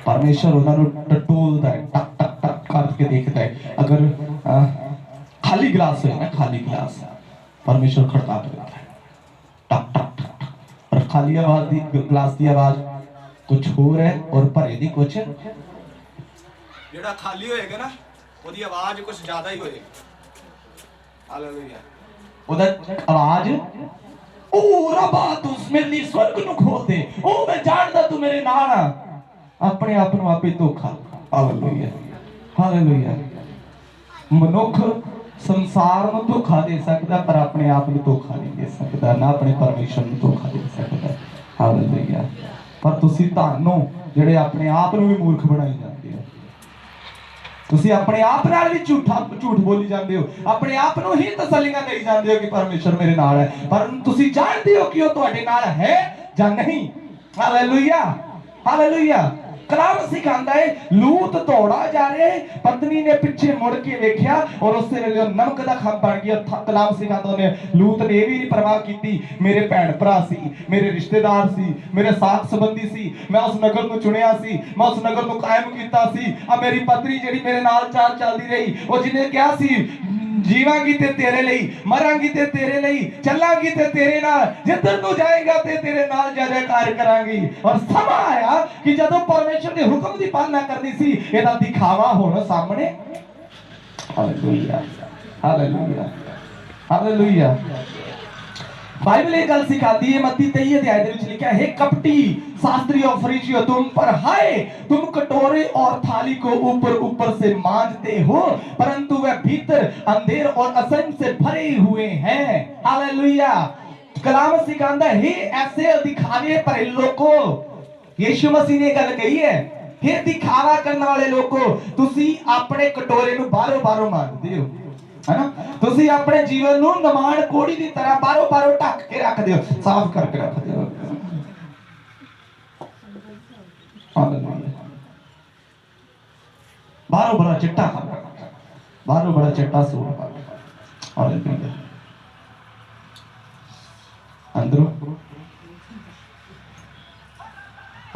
ਪਰਮੇਸ਼ਰ ਉਹਨਾਂ ਨੂੰ ਟਟੋਲਦਾ ਹੈ, ਟਕ ਟਕ ਟਕ ਕਰਕੇ ਦੇਖਦਾ ਹੈ। ਅਗਰ ਖਾਲੀ गिलास है ना, खाली गिलास परमेश्वर खड़का के देता है, टक टक टक टक, और खाली आवाज दी गिलास की आवाज कुछ हो रहा है और भरे दी कुछ। ਜਿਹੜਾ ਖਾਲੀ ਹੋਏਗਾ ਨਾ ਉਹਦੀ ਆਵਾਜ਼ ਕੁਝ ਜ਼ਿਆਦਾ ਹੀ ਹੋਏਗੀ। ਹਾਲੇਲੂਇਆ। ਉਹਦਾ ਆਵਾਜ਼ ਉਹ ਰੱਬਾ ਤੂੰ ਮੇਰੇ ਲਈ ਸਵਰਗ ਨੂੰ ਖੋਲ ਦੇ, ਉਹ ਮੈਂ ਜਾਣਦਾ ਤੂੰ ਮੇਰੇ ਨਾਲ ਆ। ਆਪਣੇ ਆਪ ਨੂੰ ਆਪੇ ਧੋਖਾ। Hallelujah hallelujah. ਮਨੁੱਖ ਸੰਸਾਰ ਨੂੰ ਧੋਖਾ ਦੇ ਸਕਦਾ ਪਰ ਆਪਣੇ ਆਪ ਨੂੰ ਧੋਖਾ ਨਹੀਂ ਦੇ ਸਕਦਾ, ਨਾ ਆਪਣੇ ਪਰਮੇਸ਼ਰ ਨੂੰ ਧੋਖਾ ਦੇ ਸਕਦਾ। ਹਾਲੇਲੂਇਆ। ਪਰ ਤੁਸੀਂ ਤੁਹਾਨੂੰ ਜਿਹੜੇ ਆਪਣੇ ਆਪ ਨੂੰ ਵੀ ਮੂਰਖ ਬਣਾਈ ਜਾਂਦੇ ਹੋ, ਤੁਸੀਂ ਆਪਣੇ ਆਪ ਨਾਲ ਵੀ ਝੂਠ ਬੋਲੀ ਜਾਂਦੇ ਹੋ, ਆਪਣੇ ਆਪ ਨੂੰ ਹੀ ਤਸੱਲੀਆਂ ਦੇਈ ਜਾਂਦੇ ਹੋ ਕਿ ਪਰਮੇਸ਼ਰ ਮੇਰੇ ਨਾਲ ਹੈ, ਪਰ ਤੁਸੀਂ ਜਾਣਦੇ ਹੋ ਕਿ ਉਹ ਤੁਹਾਡੇ ਨਾਲ ਹੈ ਜਾਂ ਨਹੀਂ। Hallelujah hallelujah. कलाम सिखाता है लूत दौड़ा जा रहे, पत्नी ने पीछे मुड़ के देखा और उससे नमक का खंभ बन गया। कलाम सिखाता ने लूत ने भी नहीं परवाह की, मेरे भैन भरा सी, मेरे रिश्तेदार सी, मेरे साथ संबंधी सी, मैं उस नगर को चुनिया सी, मैं उस नगर को कायम किया सी। अब मेरी पत्नी जी मेरे नाल चाल चलती रही, और जिन्हें क्या सी जीवांगी ते तेरे ਲਈ, ਮਰਾਂਗੀ ਤੇ ਤੇਰੇ ਲਈ, ਚੱਲਾਂਗੀ ਤੇ ਤੇਰੇ ਨਾਲ, ਜਿੱਧਰ ਨੂੰ ਜਾਏਗਾ ਤੇ ਤੇਰੇ ਨਾਲ ਜੈ ਜੈਕਾਰ ਕਰਾਂਗੀ। ਔਰ ਸਮਾਂ ਆਇਆ ਕਿ ਜਦੋਂ ਪਰਮੇਸ਼ਰ ਦੇ ਹੁਕਮ ਦੀ ਪਾਲਣਾ ਕਰਨੀ ਸੀ, ਇਹਦਾ ਦਿਖਾਵਾ ਹੁਣ ਸਾਹਮਣੇ। Hallelujah hallelujah hallelujah. बाइबल एक गल सिखाती है, मत्ती 23 अध्याय ਦੇ ਵਿੱਚ ਲਿਖਿਆ है, कपटी शास्त्री और फरीसियों तुम पर हाय, तुम कटोरे और थाली को ऊपर ऊपर से मांजते हो, परंतु वह भीतर अंधेर और असंग से भरे हुए हैं। हालेलुया। कलाम सिखाता है ऐसे दिखावे पर लोगों, यीशु मसीह ने गल कही है, हे दिखावा करने वाले लोगों, तुसी अपने कटोरे ਨੂੰ ਬਾਹਰੋਂ ਬਾਹਰੋਂ ਮਾਂਜਦੇ ਹੋ, है ना, तुसी अपने जीवन ਨੂੰ ਨਮਾਣ ਕੋੜੀ ਦੀ ਤਰ੍ਹਾਂ ਬਾਹਰੋਂ ਬਾਹਰੋਂ ਢੱਕ ਕੇ ਰੱਖਦੇ ਹੋ, ਸਾਫ਼ ਕਰਕੇ ਰੱਖਦੇ ਹੋ। ਬਾਹਰੋਂ ਬੜਾ ਚਿੱਟਾ ਖਾਣਾ, ਬਾਹਰੋਂ ਬੜਾ ਚਿੱਟਾ ਸੂਟ ਪਾ, ਹਾਲੇਲੂਇਆ। ਅੰਦਰੋਂ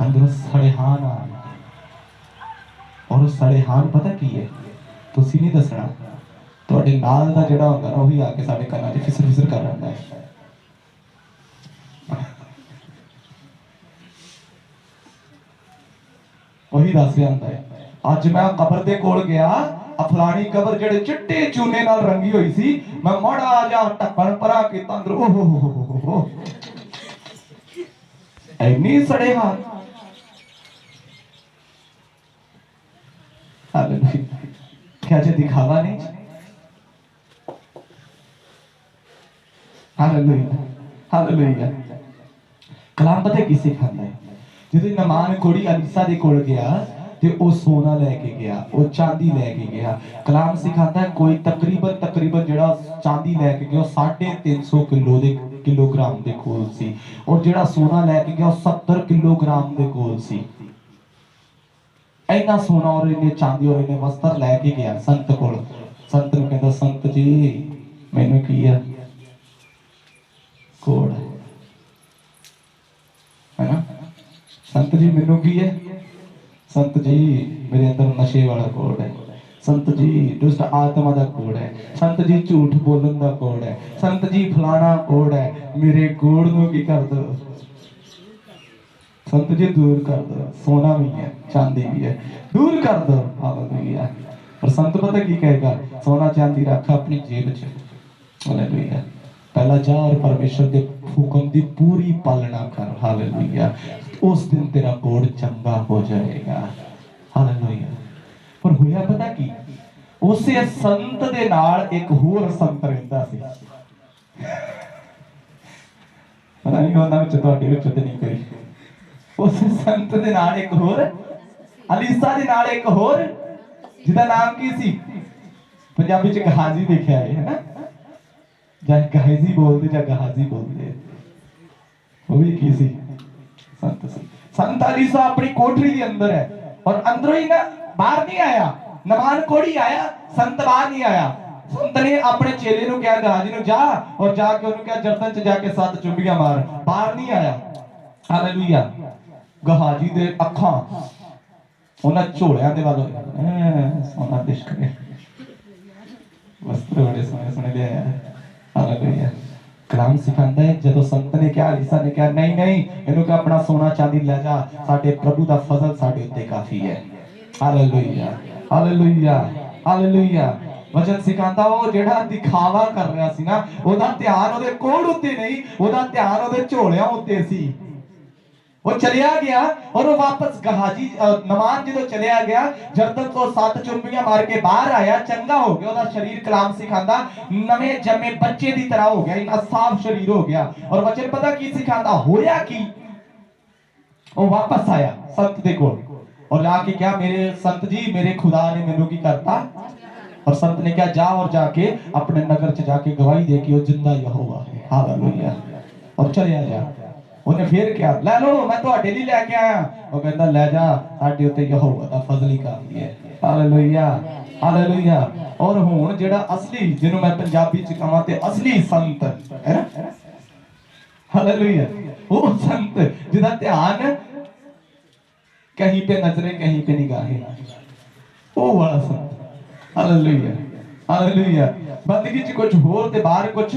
ਅੰਦਰੋਂ ਸੜੇਹਾਨ ਆ, ਔਰ ਸੜੇਹਾਨ ਪਤਾ ਕੀ ਹੈ, ਤੁਸੀਂ ਨਹੀਂ ਦੱਸਣਾ, ਤੁਹਾਡੇ ਨਾਲ ਦਾ ਜਿਹੜਾ ਹੁੰਦਾ ਨਾ ਉਹੀ ਆ ਕੇ ਸਾਡੇ ਕੰਨਾਂ 'ਚ ਫਿਸਰ ਫਿਸਰ ਕਰ ਰਹਿੰਦਾ ਹੈ। ਉਹੀ ਦੱਸ ਰਿਹਾ ਹੁੰਦਾ ਹੈ, ਅੱਜ ਮੈਂ ਕਬਰ ਦੇ ਕੋਲ ਗਿਆ, ਫਲਾਣੀ ਕਬਰ ਜਿਹੜੇ ਚਿੱਟੇ ਚੂਨੇ ਨਾਲ ਰੰਗੀ ਹੋਈ ਸੀ, ਮੈਂ ਮਾੜਾ ਜਿਹਾ ਢੱਕਣ ਪਰਾ ਕੀਤਾ, ਅੰਦਰ ਓਹ ਐਨੀ ਸੜੇ ਹਾਲ। हालेलुया। क्या जो दिखावा नहीं? Hallelujah hallelujah. कलाम पता की सिखाता है, ਜਦੋਂ ਨਮਾਨ ਕੋੜੀ ਅਲੀਸਾ ਦੇ ਕੋਲ ਗਿਆ ਤੇ ਉਹ ਸੋਨਾ ਲੈ ਕੇ ਗਿਆ, ਉਹ ਚਾਂਦੀ ਲੈ ਕੇ ਗਿਆ। ਕਲਾਮ ਸਿਖਾਉਂਦਾ ਹੈ ਕੋਈ ਤਕਰੀਬਨ ਜਿਹੜਾ ਚਾਂਦੀ ਲੈ ਕੇ ਗਿਆ ਉਹ 350 ਕਿਲੋਗ੍ਰਾਮ ਦੇ ਕੋਲ ਸੀ, ਔਰ ਜਿਹੜਾ ਸੋਨਾ ਲੈ ਕੇ ਗਿਆ ਉਹ 70 ਕਿਲੋਗ੍ਰਾਮ ਦੇ ਕੋਲ ਸੀ। ਇੰਨਾ ਸੋਨਾ ਔਰ ਇਹਨੇ ਚਾਂਦੀ ਔਰ ਇਹਨੇ ਵਸਤਰ ਲੈ ਕੇ ਗਿਆ ਸੰਤ ਕੋਲ। ਸੰਤ ਨੂੰ ਕਹਿੰਦਾ, ਸੰਤ ਜੀ ਮੈਨੂੰ ਕੀ ਆ, ਕੋੜ है ना, संत जी मैनू की है, संत जी मेरे अंदर नशे वाला कोड है, संत जी दुष्ट आत्मा का कोड है, संत जी झूठ बोलन का कोड है, संत जी फलाना कोड है, मेरे कोड नू की कर दो, संत जी दूर कर दो। सोना भी है चांदी भी है, दूर कर दो। हालेलुया। और संत पता की कहेगा, सोना चांदी रख अपनी जेब च। हालेलुया। पहला जा और परमेश्वर के हुक्म की पूरी पालना कर। हालेलुया। उस दिन तेरा कोड चंगा हो जाएगा। हालेलुया। पर होया पता की, उसे संत दे नाल एक होर संत रहिंदा सी। पता नहीं ਉਹਨਾਂ ਵਿੱਚ ਤੁਹਾਡੇ ਵਿੱਚ ਤੇ ਨਹੀਂ ਕੋਈ। उस संत दे नाल एक होर, अलीसा दे नाल एक होर, जिहदा नाम की सी, पंजाबी च गहाजी लिखिया है ना, ਜਾਂ ਗਹਾਜ਼ੀ ਬੋਲਦੇ ਜਾਂ ਗਹਾਜ਼ੀ ਬੋਲਦੇ, ਉਹ ਵੀ ਕੀ ਸੀ, ਸੰਤ ਸੀ। ਸੰਤ ਅਲੀਸਾ ਆਪਣੀ ਕੋਠਰੀ ਦੇ ਅੰਦਰ ਹੈ, ਔਰ ਅੰਦਰੋਂ ਹੀ ਨਾ ਬਾਹਰ ਨਹੀਂ ਆਇਆ, ਨਮਾਨ ਕੋੜੀ ਆਇਆ, ਸੰਤ ਬਾਹਰ ਨਹੀਂ ਆਇਆ। ਸੰਤ ਨੇ ਆਪਣੇ ਚੇਲੇ ਨੂੰ ਕਿਹਾ, ਗਹਾਜ਼ੀ ਨੂੰ ਜਾ, ਔਰ ਜਾ ਕੇ ਉਹਨੂੰ ਕਿਹਾ ਜਰਦਨ ਚ ਜਾ ਕੇ 7 ਚੁੰਬੀਆਂ ਮਾਰ। ਬਾਹਰ ਨਹੀਂ ਆਇਆ। ਹਾਲੇਲੂਇਆ। ਗਹਾਜੀ ਦੇ ਅੱਖਾਂ ਉਹਨਾਂ ਝੋਲਿਆਂ ਦੇ ਵੱਲ ਸੋਨਾ ਦਿਸ਼ਕ ਗਿਆ ਵਸਤਰ ਬੜੇ ਸੋਹਣੇ ਸੋਹਣੇ ਲਿਆਇਆ ਹਾਲੇਲੂਇਆ ਕਲਾਮ ਸਿਖਾਉਂਦਾ ਹੈ ਜਦੋਂ ਸੰਤ ਨੇ ਕਿਹਾ ਅਲੀਸਾ ਨੇ ਕਿਹਾ ਨਹੀਂ ਨਹੀਂ ਇਹਨੂੰ ਕਿ ਆਪਣਾ ਸੋਨਾ ਚਾਂਦੀ ਲੈ ਜਾ ਸਾਡੇ ਪ੍ਰਭੂ ਦਾ ਫਜ਼ਲ ਸਾਡੇ ਉੱਤੇ ਕਾਫੀ ਹੈ ਹਾਲੇਲੂਇਆ ਹਾਲੇਲੂਇਆ ਹਾਲੇਲੂਇਆ ਵਚਨ ਸਿਖਾਉਂਦਾ ਉਹ ਜਿਹੜਾ ਦਿਖਾਵਾ ਕਰ ਰਿਹਾ ਸੀ ਨਾ ਉਹਦਾ ਧਿਆਨ ਉਹਦੇ ਕੋੜ ਉੱਤੇ ਨਹੀਂ ਉਹਦਾ ਧਿਆਨ ਉਹਦੇ ਝੋਲਿਆਂ ਉੱਤੇ ਸੀ ਉਹ ਚਲਿਆ ਗਿਆ ਔਰ ਉਹ ਵਾਪਸ ਗਹਾਜੀ ਨਮਾਨ ਜਦੋਂ ਚਲਿਆ ਗਿਆ ਜਰਦਨ ਤੋਂ 7 ਚੁੰਮੀਆਂ ਮਾਰ ਕੇ ਬਾਹਰ ਆਇਆ ਚੰਗਾ ਹੋ ਗਿਆ ਉਹਦਾ ਸਰੀਰ ਕਲਾਮ ਸਿਖਾਉਂਦਾ ਨਵੇਂ ਜੰਮੇ ਬੱਚੇ ਦੀ ਤਰ੍ਹਾਂ ਹੋ ਗਿਆ ਇੰਨਾ ਸਾਫ਼ ਸਰੀਰ ਹੋ ਗਿਆ ਔਰ ਵਚਨ ਪਤਾ ਕੀ ਸਿਖਾਉਂਦਾ ਹੋਇਆ ਕੀ ਉਹ ਵਾਪਸ ਆਇਆ ਸੰਤ ਦੇ ਕੋਲ और जाके क्या मेरे संत जी मेरे खुदा ने मेनू की करता और संत ने क्या जा और जाके अपने नगर च जाके गवाही दे कि वो जिंदा यहोवा है हालेलुया और चले जा ਉਹਨੇ ਫੇਰ ਕਿਹਾ ਲੈ ਲਓ ਮੈਂ ਤੁਹਾਡੇ ਲਈ ਲੈ ਕੇ ਆਇਆ ਉਹ ਕਹਿੰਦਾ ਲੈ ਜਾ ਸਾਡੇ ਉੱਤੇ ਯਹੋਵਾ ਦਾ ਫਜ਼ਲ ਹੀ ਕਾਫੀ ਹੈ ਹਾਲੇਲੂਇਆ ਹਾਲੇਲੂਇਆ ਔਰ ਹੁਣ ਜਿਹੜਾ ਅਸਲੀ ਜਿਹਨੂੰ ਮੈਂ ਪੰਜਾਬੀ ਚ ਕਹਾਂ ਤੇ ਅਸਲੀ ਸੰਤ ਹੈ ਨਾ ਹਾਲੇਲੂਇਆ ਉਹ ਸੰਤ ਜਿਹਦਾ ਧਿਆਨ कहीं पे नजरे कहीं पे निगाहें ओ वाला संत हालेलुया हालेलुया बंदगी च कुछ होर ते बाहर कुछ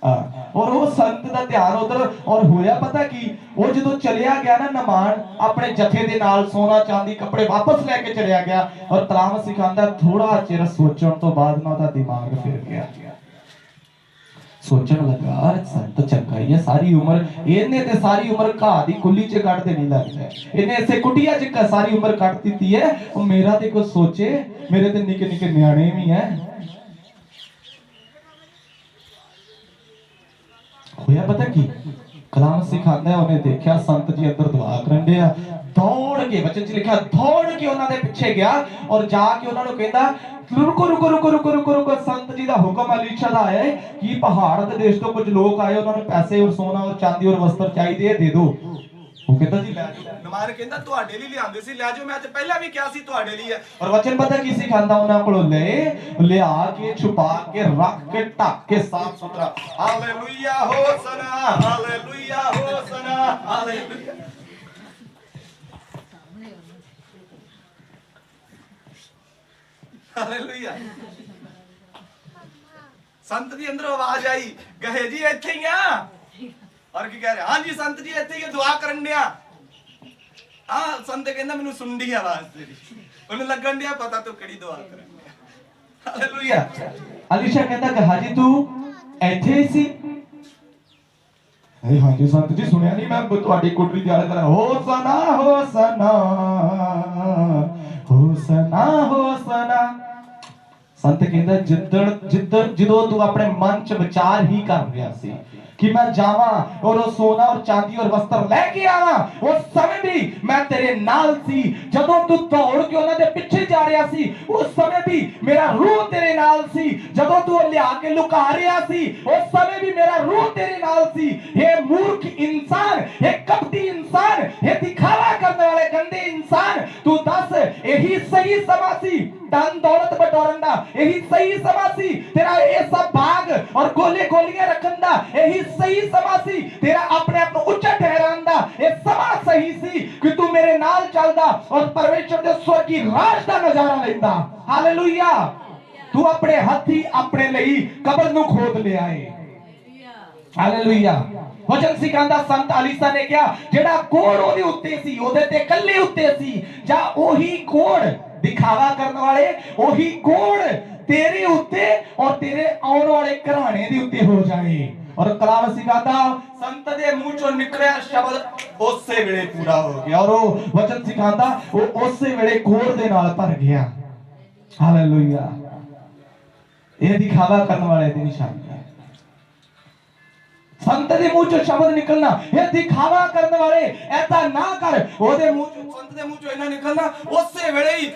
और वो संत दा ध्यान उधर और होया पता की वो जदों चलिया गया ना नमान अपने जथे दे नाल सोना चांदी कपड़े वापस लेके चलिया गया और कलाम सिखांदा थोड़ा चिर सोचण तो बाद ना ओदा दिमाग फिर गया सोचण लगा संत चंगा ही है सारी उम्र इन्हें ते सारी उम्र घाह दी कुली च कट देनी लगदा है इन्हें ऐसे कुटिया च सारी उम्र कट दित्ती है और मेरा ते कुछ सोचे मेरे ते निके निके न्याणे भी हैं होया पता की कलाम सिखांदा है उन्हें देखा संत जी अंदर दुआ करन दे दौड़ के वचन च लिखा दौड़ के उन्हां दे पिछे गया और जाके उन्हां नूं कहंदा रुको रुको रुको रुको रुको रुको संत जी दा हुक्म अलीशा दा आया है कि पहाड़ दे देश तो कुछ लोग आए उन्हां नूं पैसे और सोना और चांदी और वस्त्र चाहिए दे दो ਉਹ ਕਹਿੰਦਾ ਜੀ ਲੈ ਜਾਓ ਨਮਾਨ ਕਹਿੰਦਾ ਤੁਹਾਡੇ ਲਈ ਲਿਆਂਦੇ ਸੀ ਲੈ ਜਾਓ ਮੈਂ ਤੇ ਪਹਿਲਾਂ ਵੀ ਕਿਹਾ ਸੀ ਤੁਹਾਡੇ ਲਈ ਹੈ ਔਰ ਵਚਨ ਪਤਾ ਕੀ ਸਿਖਾਉਂਦਾ ਉਹਨਾਂ ਕੋਲੋਂ ਲਿਆ ਕੇ ਛੁਪਾ ਕੇ ਰੱਖ ਕੇ ਢੱਕ ਕੇ ਸਾਫ ਸੁਥਰਾ ਹਾਲੇਲੂਇਆ ਹੋਸਨਾ ਹਾਲੇਲੂਇਆ ਹੋਸਨਾ ਹਾਲੇਲੂਇਆ ਹਾਲੇਲੂਇਆ ਸੰਤ ਦੀ ਅੰਦਰੋਂ ਆਵਾਜ਼ ਆਈ ਗਹੇ ਜੀ ਇੱਥੇ ਹੀ ਆ और की कह रहे हां जी संत जी ਇੱਥੇ ਹੀ ਦੁਆ ਕਰਨ ਡਿਆ ਸੰਤ ਕਹਿੰਦਾ ਮੈਨੂੰ ਸੁਣਦੀ ਆਵਾਜ਼ ਤੇਰੀ ਉਹਨੂੰ ਲੱਗਣ ਡਿਆ ਪਤਾ ਤੂੰ ਕਿਹੜੀ ਦੁਆ ਕਰਨ ਡਿਆ ਹਾਲੇਲੂਇਆ ਅਲੀਸ਼ਾ ਕਹਿੰਦਾ ਕਿ ਹਾਜੀ ਤੂੰ ਇੱਥੇ ਹੀ ਸੀ ਹਾਂਜੀ ਸੰਤ ਜੀ ਸੁਣਿਆ ਨਹੀਂ ਮੈਂ ਤੁਹਾਡੀ ਕੁਟਰੀ ਦੀ ਆਲੇ ਤਰ੍ਹਾਂ ਹੋਸਨਾ ਹੋਸਨਾ ਹੋਸਨਾ ਹੋਸਨਾ ਸੰਤ ਕਹਿੰਦਾ ਜਦੋਂ ਤੂੰ ਆਪਣੇ ਮਨ ਚ ਵਿਚਾਰ ਹੀ ਕਰ ਰਿਹਾ ਸੀ कि मैं जावा और वो सोना और चांदी और वस्त्र लेके आवा उस समय भी मैं तेरे नाल सी जदों तू दौड़ के उन्हां दे पिछे जा रहा सी उस समय भी मेरा रूह तेरे नाल सी जदों तू लिया के लुका रहा सी उस समय भी मेरा रूह तेरे नाल सी हे मूर्ख इंसान हे कपटी इंसान हे दिखावा करने वाले गंदे इंसान तू दस यही सही समा सी धन दौलत बटोरन दा यही सही समा सी तेरा ये सब भाग और गोले गोलियां रखन दा यही सही समा सी तेरा अपने आप को उच्चा ठहरान दा ये समा सही सी कि तू मेरे नाल चलदा और परमेश्वर दे स्वर्ग की राज दा नजारा लेंदा हालेलुया तू अपने हथी अपने ਲਈ ਕਬਰ ਨੂੰ ਖੋਦ ਲਿਆ ਏ ਹਾਲੇਲੂਇਆ ਵਚਨ ਸਿਖਾਉਂਦਾ ਸੰਤ ਅਲੀਸਾ ਨੇ ਕਿਹਾ ਜਿਹੜਾ ਕੋੜ ਉਹਦੇ ਉੱਤੇ ਸੀ ਉਹਦੇ ਤੇ ਕੱਲੇ ਉੱਤੇ ਸੀ ਜਾਂ ਉਹੀ ਕੋੜ ਦਿਖਾਵਾ ਕਰਨ ਵਾਲੇ ਉਹੀ ਕੋੜ ਤੇਰੇ ਉੱਤੇ ਔਰ ਤੇਰੇ ਆਉਣ ਵਾਲੇ ਘਰਾਣੇ ਦੇ ਉੱਤੇ ਹੋ ਜਾਏ और कलाम सिखाता संत दे मुंह चों निकलिया शब्द उसे वेले पूरा हो गया और वो वचन सिखाता वो उसे वेले कोड़ दे नाल भर गया हालेलुया ये दिखावा करने वाले दी निशानी है संत दे मुंह चों शब्द निकलना ये दिखावा करने वाले ऐसा ना कर ओदे मुंह चों संत दे मुंह चों इना निकलना उसे वेले ही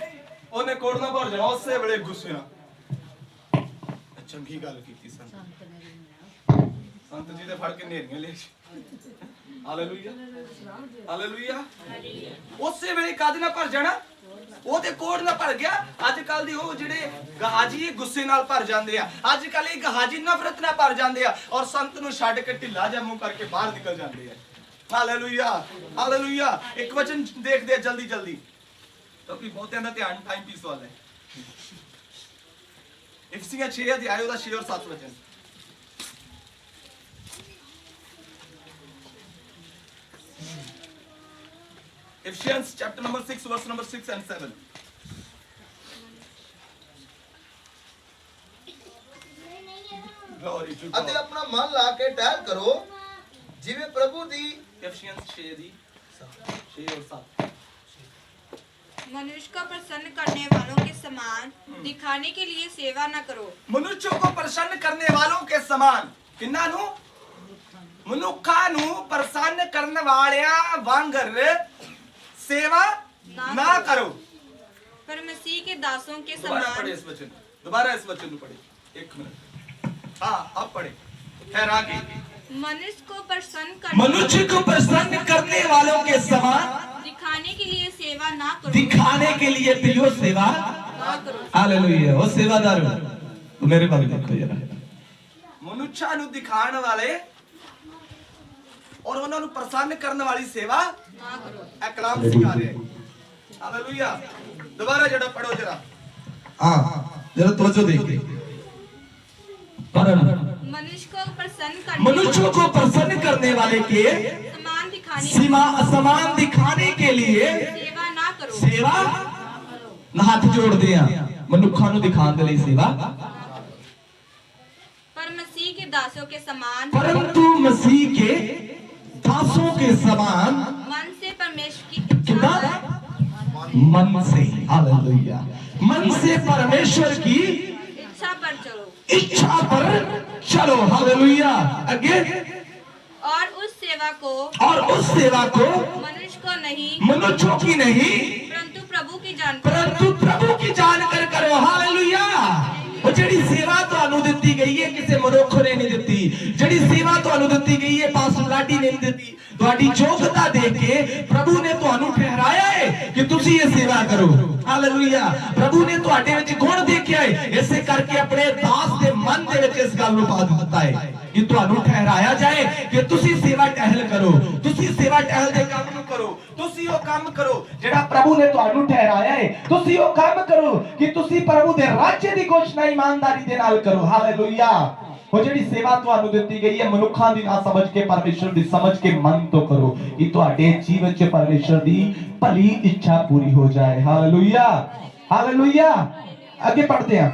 ओने कोड़ ना भर जाना उसे वेले गुस्से ना चंगी गल कीती संत संत जी दे फड़ के नेरियां ले हालेलुया हालेलुया उसे वेले काद ना भर जाना ਉਹਦੇ ਕੋੜ ਨਾ ਭਰ ਗਿਆ ਅੱਜ ਕੱਲ ਦੀ ਉਹ ਜਿਹੜੇ ਗਹਾਜੀ ਗੁੱਸੇ ਨਾਲ ਭਰ ਜਾਂਦੇ ਆ ਅੱਜ ਕੱਲ ਇਹ ਗਹਾਜੀ ਨਫ਼ਰਤ ਨਾਲ ਭਰ ਜਾਂਦੇ ਆ ਔਰ ਸੰਤ ਨੂੰ ਛੱਡ ਕੇ ਢਿੱਲਾ ਜਿਹਾ ਮੂੰਹ ਕਰਕੇ ਬਾਹਰ ਨਿਕਲ ਜਾਂਦੇ ਆ हालेलुया हालेलुया। एक वचन देख दे जल्दी जल्दी, क्योंकि बहुतों का ध्यान टाइम पीस वाला है। इफिसियां 6 अध्याय ਉਹਦਾ 6 और 7 वचन। Ephesians chapter number 6 verse number 6 and 7। Glory to ਅਤੇ God। ਆਪਣਾ ਮਨ ਲਾ ਕੇ ਟਹਿਲ ਕਰੋ ਜਿਵੇਂ ਪ੍ਰਭੂ ਦੀ Ephesians 6 ਦੀ 6 और 7। मनुष्य को प्रसन्न करने वालों के समान दिखाने के लिए सेवा न करो। मनुष्यों को प्रसन्न करने वालों के समान, किन्ना नु मनुखा नु प्रसन्न करने वालियां वांगर सेवा ना करो। पर मसीह के दासों के दोबारा समान पढ़े इस वचन, दोबारा इस वचन को पढ़े, एक मिनट। हाँ अब पढ़े, ठहरा के। मनुष्य को मनुष्य को प्रसन्न करने वालों के समान दिखाने के लिए सेवा ना करो। दिखाने के लिए प्रियो सेवा ना करो। हालेलुया। वो सेवादार हो तो मेरे बारे में देखो जरा। मनुष्य नु दिखाने वाले और उन्होंने प्रसन्न करने वाली सेवा ना करो। ए कलाम सिखा रहे हैं। हालेलुया। दोबारा जरा पढ़ो जरा। हाँ जरा तवज्जो देखिए। मनुष्य को प्रसन्न करने मनुष्यों को प्रसन्न करने वाले के समान दिखाने सीमा समान दिखाने के लिए सेवा ना करो। सेवा ना हाथ जोड़ते हैं मनुखा नु दिखाने के लिए सेवा। पर मसीह के दासों के समान परंतु मसीह के दासों के समान मन से परमेश्वर की कितना इच्छा मन से, हालेलुया, मन से परमेश्वर की पर चलो। इच्छा पर चलो, हालेलुया। आगे और उस सेवा को मनुष्य को नहीं, मनुष्यों की नहीं परंतु प्रभु की जान परंतु प्रभु की जानकर करो। हालेलुया। ਉਹ ਜਿਹੜੀ ਸੇਵਾ ਤੁਹਾਨੂੰ ਦਿੱਤੀ ਗਈ ਹੈ ਕਿਸੇ ਮਨੁੱਖ ਨੇ ਨਹੀਂ ਦਿੱਤੀ। ਜਿਹੜੀ ਸੇਵਾ ਤੁਹਾਨੂੰ ਦਿੱਤੀ ਗਈ ਹੈ ਪਾਸਟਰ ਲਾਡੀ ਨੇ ਨਹੀਂ ਦਿੱਤੀ। ਤੁਹਾਡੀ ਯੋਗਤਾ ਦੇਖ ਕੇ ਪ੍ਰਭੂ ਨੇ ਤੁਹਾਨੂੰ ਠਹਿਰਾਇਆ ਹੈ ਕਿ ਤੁਸੀਂ ਇਹ ਸੇਵਾ ਕਰੋ। ਹਾਲੇਲੂਇਆ। ਪ੍ਰਭੂ ਨੇ ਤੁਹਾਡੇ ਵਿੱਚ ਗੁਣ ਦੇਖਿਆ ਹੈ, ਇਸੇ ਕਰਕੇ ਆਪਣੇ ਦਾਸ ਦੇ ਮਨ ਦੇ ਵਿੱਚ ਇਸ ਗੱਲ ਨੂੰ ਪਾ ਦਿੱਤਾ ਹੈ ਕਿ ਤੁਹਾਨੂੰ ਠਹਿਰਾਇਆ ਜਾਏ ਕਿ ਤੁਸੀਂ ਸੇਵਾ ਟਹਿਲ ਕਰੋ। ਤੁਸੀਂ ਸੇਵਾ ਟਹਿਲ ਦੇ ਕੰਮ ਨੂੰ ਕਰੋ। ਤੁਸੀਂ ਉਹ ਕੰਮ ਕਰੋ ਜਿਹੜਾ ਪ੍ਰਭੂ ਨੇ ਤੁਹਾਨੂੰ ਠਹਿਰਾਇਆ ਹੈ। ਤੁਸੀਂ ਉਹ ਕੰਮ ਕਰੋ ਕਿ ਤੁਸੀਂ ਪ੍ਰਭੂ ਦੇ ਰਾਜ ਦੀ ਘੋਸ਼ਣਾ ईमानदारी दे नाल करो। हालेलुया। वो जेडी सेवा ਤੁਹਾਨੂੰ ਦਿੱਤੀ ਗਈ ਹੈ ਮਨੁੱਖਾਂ ਦੀ ਨਾ ਸਮਝ ਕੇ ਪਰਮੇਸ਼ਰ ਦੀ ਸਮਝ ਕੇ ਮਨ ਤੋਂ ਕਰੋ ਕਿ ਤੁਹਾਡੇ ਜੀਵਨ 'ਚ ਪਰਮੇਸ਼ਰ ਦੀ ਭਲੀ ਇੱਛਾ ਪੂਰੀ ਹੋ ਜਾਏ। Hallelujah hallelujah. आगे पढ़ते हैं।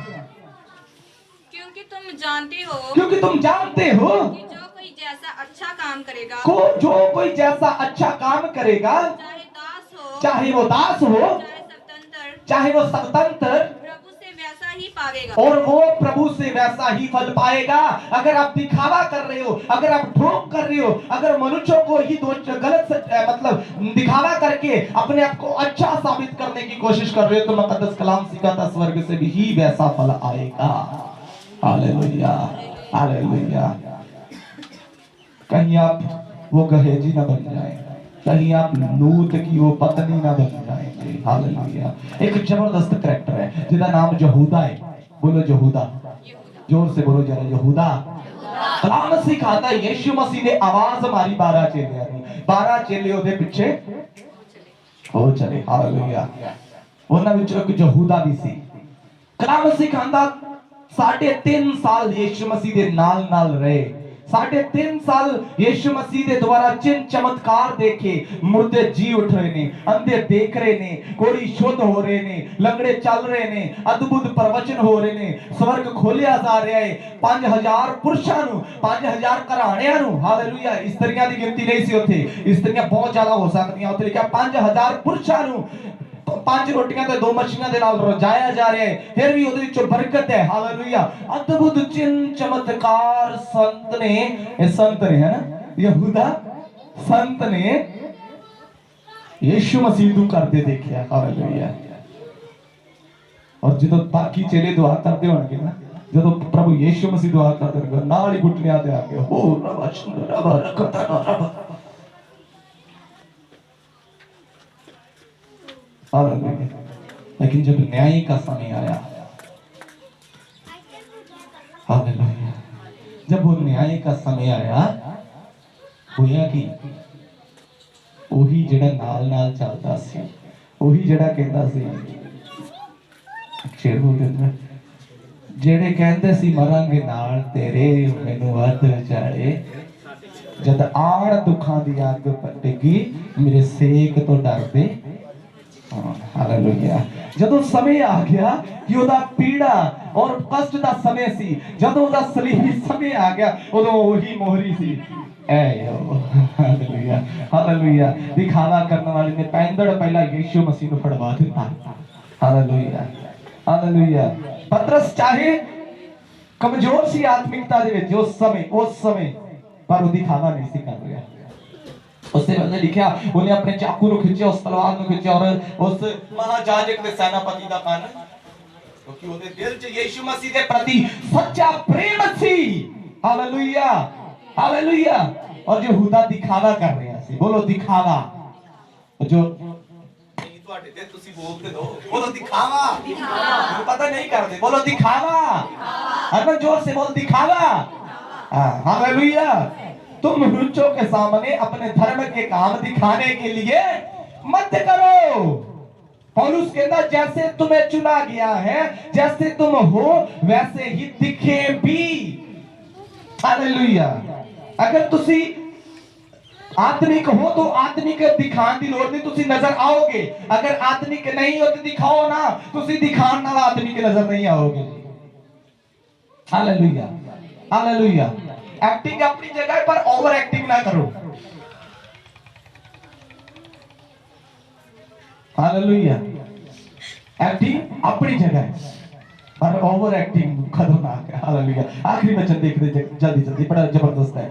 क्योंकि तुम जानते हो क्योंकि तुम जानते हो कि जो कोई जैसा अच्छा काम करेगा जो कोई जैसा अच्छा काम करेगा, चाहे दास हो चाहे वो दास हो चाहे वो स्वतंत्र, प्रभु से वैसा ही पावेगा। और वो प्रभु से वैसा ही फल पाएगा। अगर आप दिखावा कर रहे हो, अगर आप ढोंग कर रहे हो, अगर मनुष्यों को ही गलत मतलब दिखावा करके अपने आप को अच्छा साबित करने की कोशिश कर रहे हो तो मुकद्दस कलाम सिखाता स्वर्ग से भी ही वैसा फल आएगा। Hallelujah hallelujah. कहीं आप वो गहेजी ना बन जाए, कहीं आप लूत की वो पत्नी ना बन जाएंगे। हालेलुया। एक जबरदस्त कैरेक्टर है जिसका नाम यहूदा है। बोलो यहूदा, जोर से बोलो जरा यहूदा। कलाम सिखाता यीशु मसीह ने आवाज मारी 12 चेलियां दी, 12 चेले ਉਹਦੇ ਪਿੱਛੇ ਹੋ ਚਲੇ। ਹਾਲੇਲੂਇਆ। ਉਹਨਾਂ ਵਿੱਚੋਂ ਇੱਕ ਯਹੂਦਾ ਵੀ ਸੀ। ਕਲਾਮ ਸਿਖਾਉਂਦਾ 3.5 ਸਾਲ ਯੀशु मसीह ਦੇ ਨਾਲ ਰਹੇ। 3.5 साल यीशु मसीह के द्वारा चिन्ह चमत्कार देखे। मुर्दे जी उठ रहे ने, अंधे देख रहे ने, कोड़ी शुद्ध हो रहे ने, लंगड़े चल रहे ने, अद्भुत प्रवचन हो रहे ने, स्वर्ग खोलिया जा रहा है। 5000 पुरुषां नु, 5000 घराणियां नु, हालेलुया। स्त्रियां दी गिनती नहीं सी उत्थे, स्त्रियां बहुत ज्यादा हो सकदियां। उत्थे लिखा 5000 पुरुषां नु 5 रोटियां ते 2 मछलियां दे नाल रजाया जा रहा है। फिर भी ਉਹਦੇ ਵਿੱਚੋਂ बरकत है। हालेलुया। अद्भुत चिन्ह चमत्कार संत ने है ना, यहूदा संत ने यीशु मसीह ਨੂੰ ਕਰਦੇ ਦੇਖਿਆ। हालेलुया। और ਜਦੋਂ ਬਾਕੀ ਚੇਲੇ ਦੁਆ ਕਰਦੇ ਹੋਣਗੇ ਨਾ, ਜਦੋਂ ਪ੍ਰਭੂ ਯੀਸ਼ੂ ਮਸੀਹ ਦੁਆ ਕਰਦੇ ਹੋਣਗੇ ਨਾਲ ਹੀ ਘੁੱਟਣਿਆਂ ਤੇ ਆ ਕੇ ਹੋ ਰਬਾ ਸ਼ੁਰ ਰਬਾ ਰਕਤਾ ਰਬਾ। लेकिन जब न्याय का समय आया, हालेलुया, जब वो न्याय का समय आया, हुआ कि ਉਹੀ ਜਿਹੜਾ ਨਾਲ ਨਾਲ ਚੱਲਦਾ ਸੀ, ਉਹੀ ਜਿਹੜਾ ਕਹਿੰਦਾ ਸੀ ਚਿਹਰੂ ਦੇ ਅੰਦਰ, ਜਿਹੜੇ ਕਹਿੰਦੇ ਸੀ ਮਰਾਂਗੇ ਨਾਲ ਤੇਰੇ, ਮੈਨੂੰ ਅੱਧ ਵਿਚਾਲੇ ਜਦ ਆਣ ਦੁੱਖਾਂ ਦੀ ਅੱਗ ਪਟੇਗੀ, ਮੇਰੇ ਸੇਕ ਤੋਂ ਡਰਦੇ। ਹਾਲੇਲੂਇਆ। ਜਦੋਂ ਸਮੇਂ ਆ ਗਿਆ ਕਿ ਉਹਦਾ ਪੀੜਾ ਔਰ ਕਸ਼ਟ ਦਾ ਸਮੇਂ ਸੀ, ਜਦੋਂ ਉਹਦਾ ਸਲੀਬੀ ਸਮੇਂ ਆ ਗਿਆ, ਉਦੋਂ ਉਹੀ ਮੋਹਰੀ ਸੀ। Hallelujah, hallelujah. ਦਿਖਾਵਾ ਕਰਨ ਵਾਲੇ ਨੇ ਪੈਂਦੜ ਪਹਿਲਾਂ ਯੀਸ਼ੂ ਮਸੀਹ ਨੂੰ ਫੜਵਾ ਦਿੱਤਾ। Hallelujah, hallelujah. ਪਤਰਸ ਚਾਹੇ ਕਮਜ਼ੋਰ ਸੀ ਆਤਮਿਕਤਾ ਦੇ ਵਿੱਚ ਉਸ ਸਮੇਂ, ਪਰ ਉਹ ਦਿਖਾਵਾ ਨਹੀਂ ਸੀ ਕਰ ਰਿਹਾ। ਉਸੇ ਵੇਲੇ ਲਿਖਿਆ, ਉਹਨੇ ਆਪਣੇ ਚਾਕੂ ਨੂੰ ਖਿੱਚਿਆ, ਉਸ ਤਲਵਾਰ ਨੂੰ ਖਿੱਚਿਆ ਔਰ ਉਸ ਮਹਾਜਾਜਕ ਦੇ ਸੈਨਾਪਤੀ ਦਾ ਕੰਨ, ਕਿਉਂਕਿ ਉਹਦੇ ਦਿਲ 'ਚ ਯੀਸ਼ੂ ਮਸੀਹ ਦੇ ਪ੍ਰਤੀ ਸੱਚਾ ਪ੍ਰੇਮ ਸੀ। Hallelujah, hallelujah. ਔਰ ਯਹੂਦਾ ਦਿਖਾਵਾ ਕਰ ਰਿਹਾ ਸੀ। ਬੋਲੋ ਦਿਖਾਵਾ। ਜੋ ਤੁਹਾਡੇ ਤੇ ਤੁਸੀਂ ਬੋਲਦੇ ਹੋ, ਬੋਲੋ ਦਿਖਾਵਾ। ਮੈਨੂੰ ਪਤਾ नहीं करते, बोलो दिखावा। हर जोर से बोल दिखावा। हालेलुया। तुम मनुष्यों के सामने अपने धर्म के काम दिखाने के लिए मत करो। पौलुस कहता जैसे तुम्हें चुना गया है, जैसे तुम हो वैसे ही दिखे भी। हालेलुया। अगर तुसी आत्मिक हो तो आत्मिक दिखाने की लोड़ नहीं, तुसी नजर आओगे। अगर आत्मिक नहीं हो तो दिखाओ ना, तुसी दिखाने वाला आत्मिक नजर नहीं आओगे। Hallelujah, hallelujah. एक्टिंग अपनी जगह पर ओवर एक्टिंग ना करो। हालेलुया। एक्टिंग अपनी जगह पर ओवर एक्टिंग खतरनाक है। हालेलुया। आखिरी वचन देखते जल्दी जल्दी, बड़ा जबरदस्त है।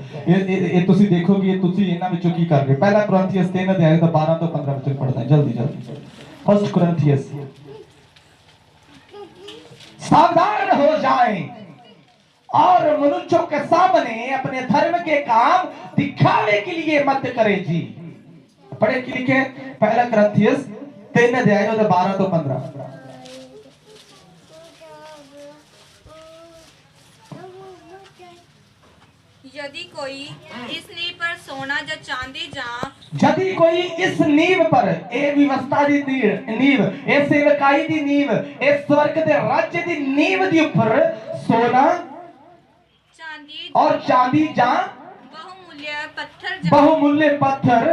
ये तुसी देखोगे, ये तुसी इन्हां विचों की कर रहे। पहला कुरिन्थियस 3 अध्याय का 12 तो 15 वचन पढ़ना है जल्दी जल्दी। फर्स्ट कुरिन्थियस। सावधान हो जाएं और मनुष्यों के सामने अपने धर्म के काम दिखाने के लिए मत करें जी। पढ़े कि लिखे, पहला कुरिन्थियस 3 अध्याय 12 तो 15। यदि कोई इस नींव पर सोना या चांदी जा यदि कोई इस नींव पर, ए व्यवस्था दी नींव, ए सेवकाई दी नींव, ए स्वर्ग दे राज्य दी नींव दी ऊपर सोना चांदी और चांदी जा बहुमूल्य पत्थर बहुमूल्य पत्थर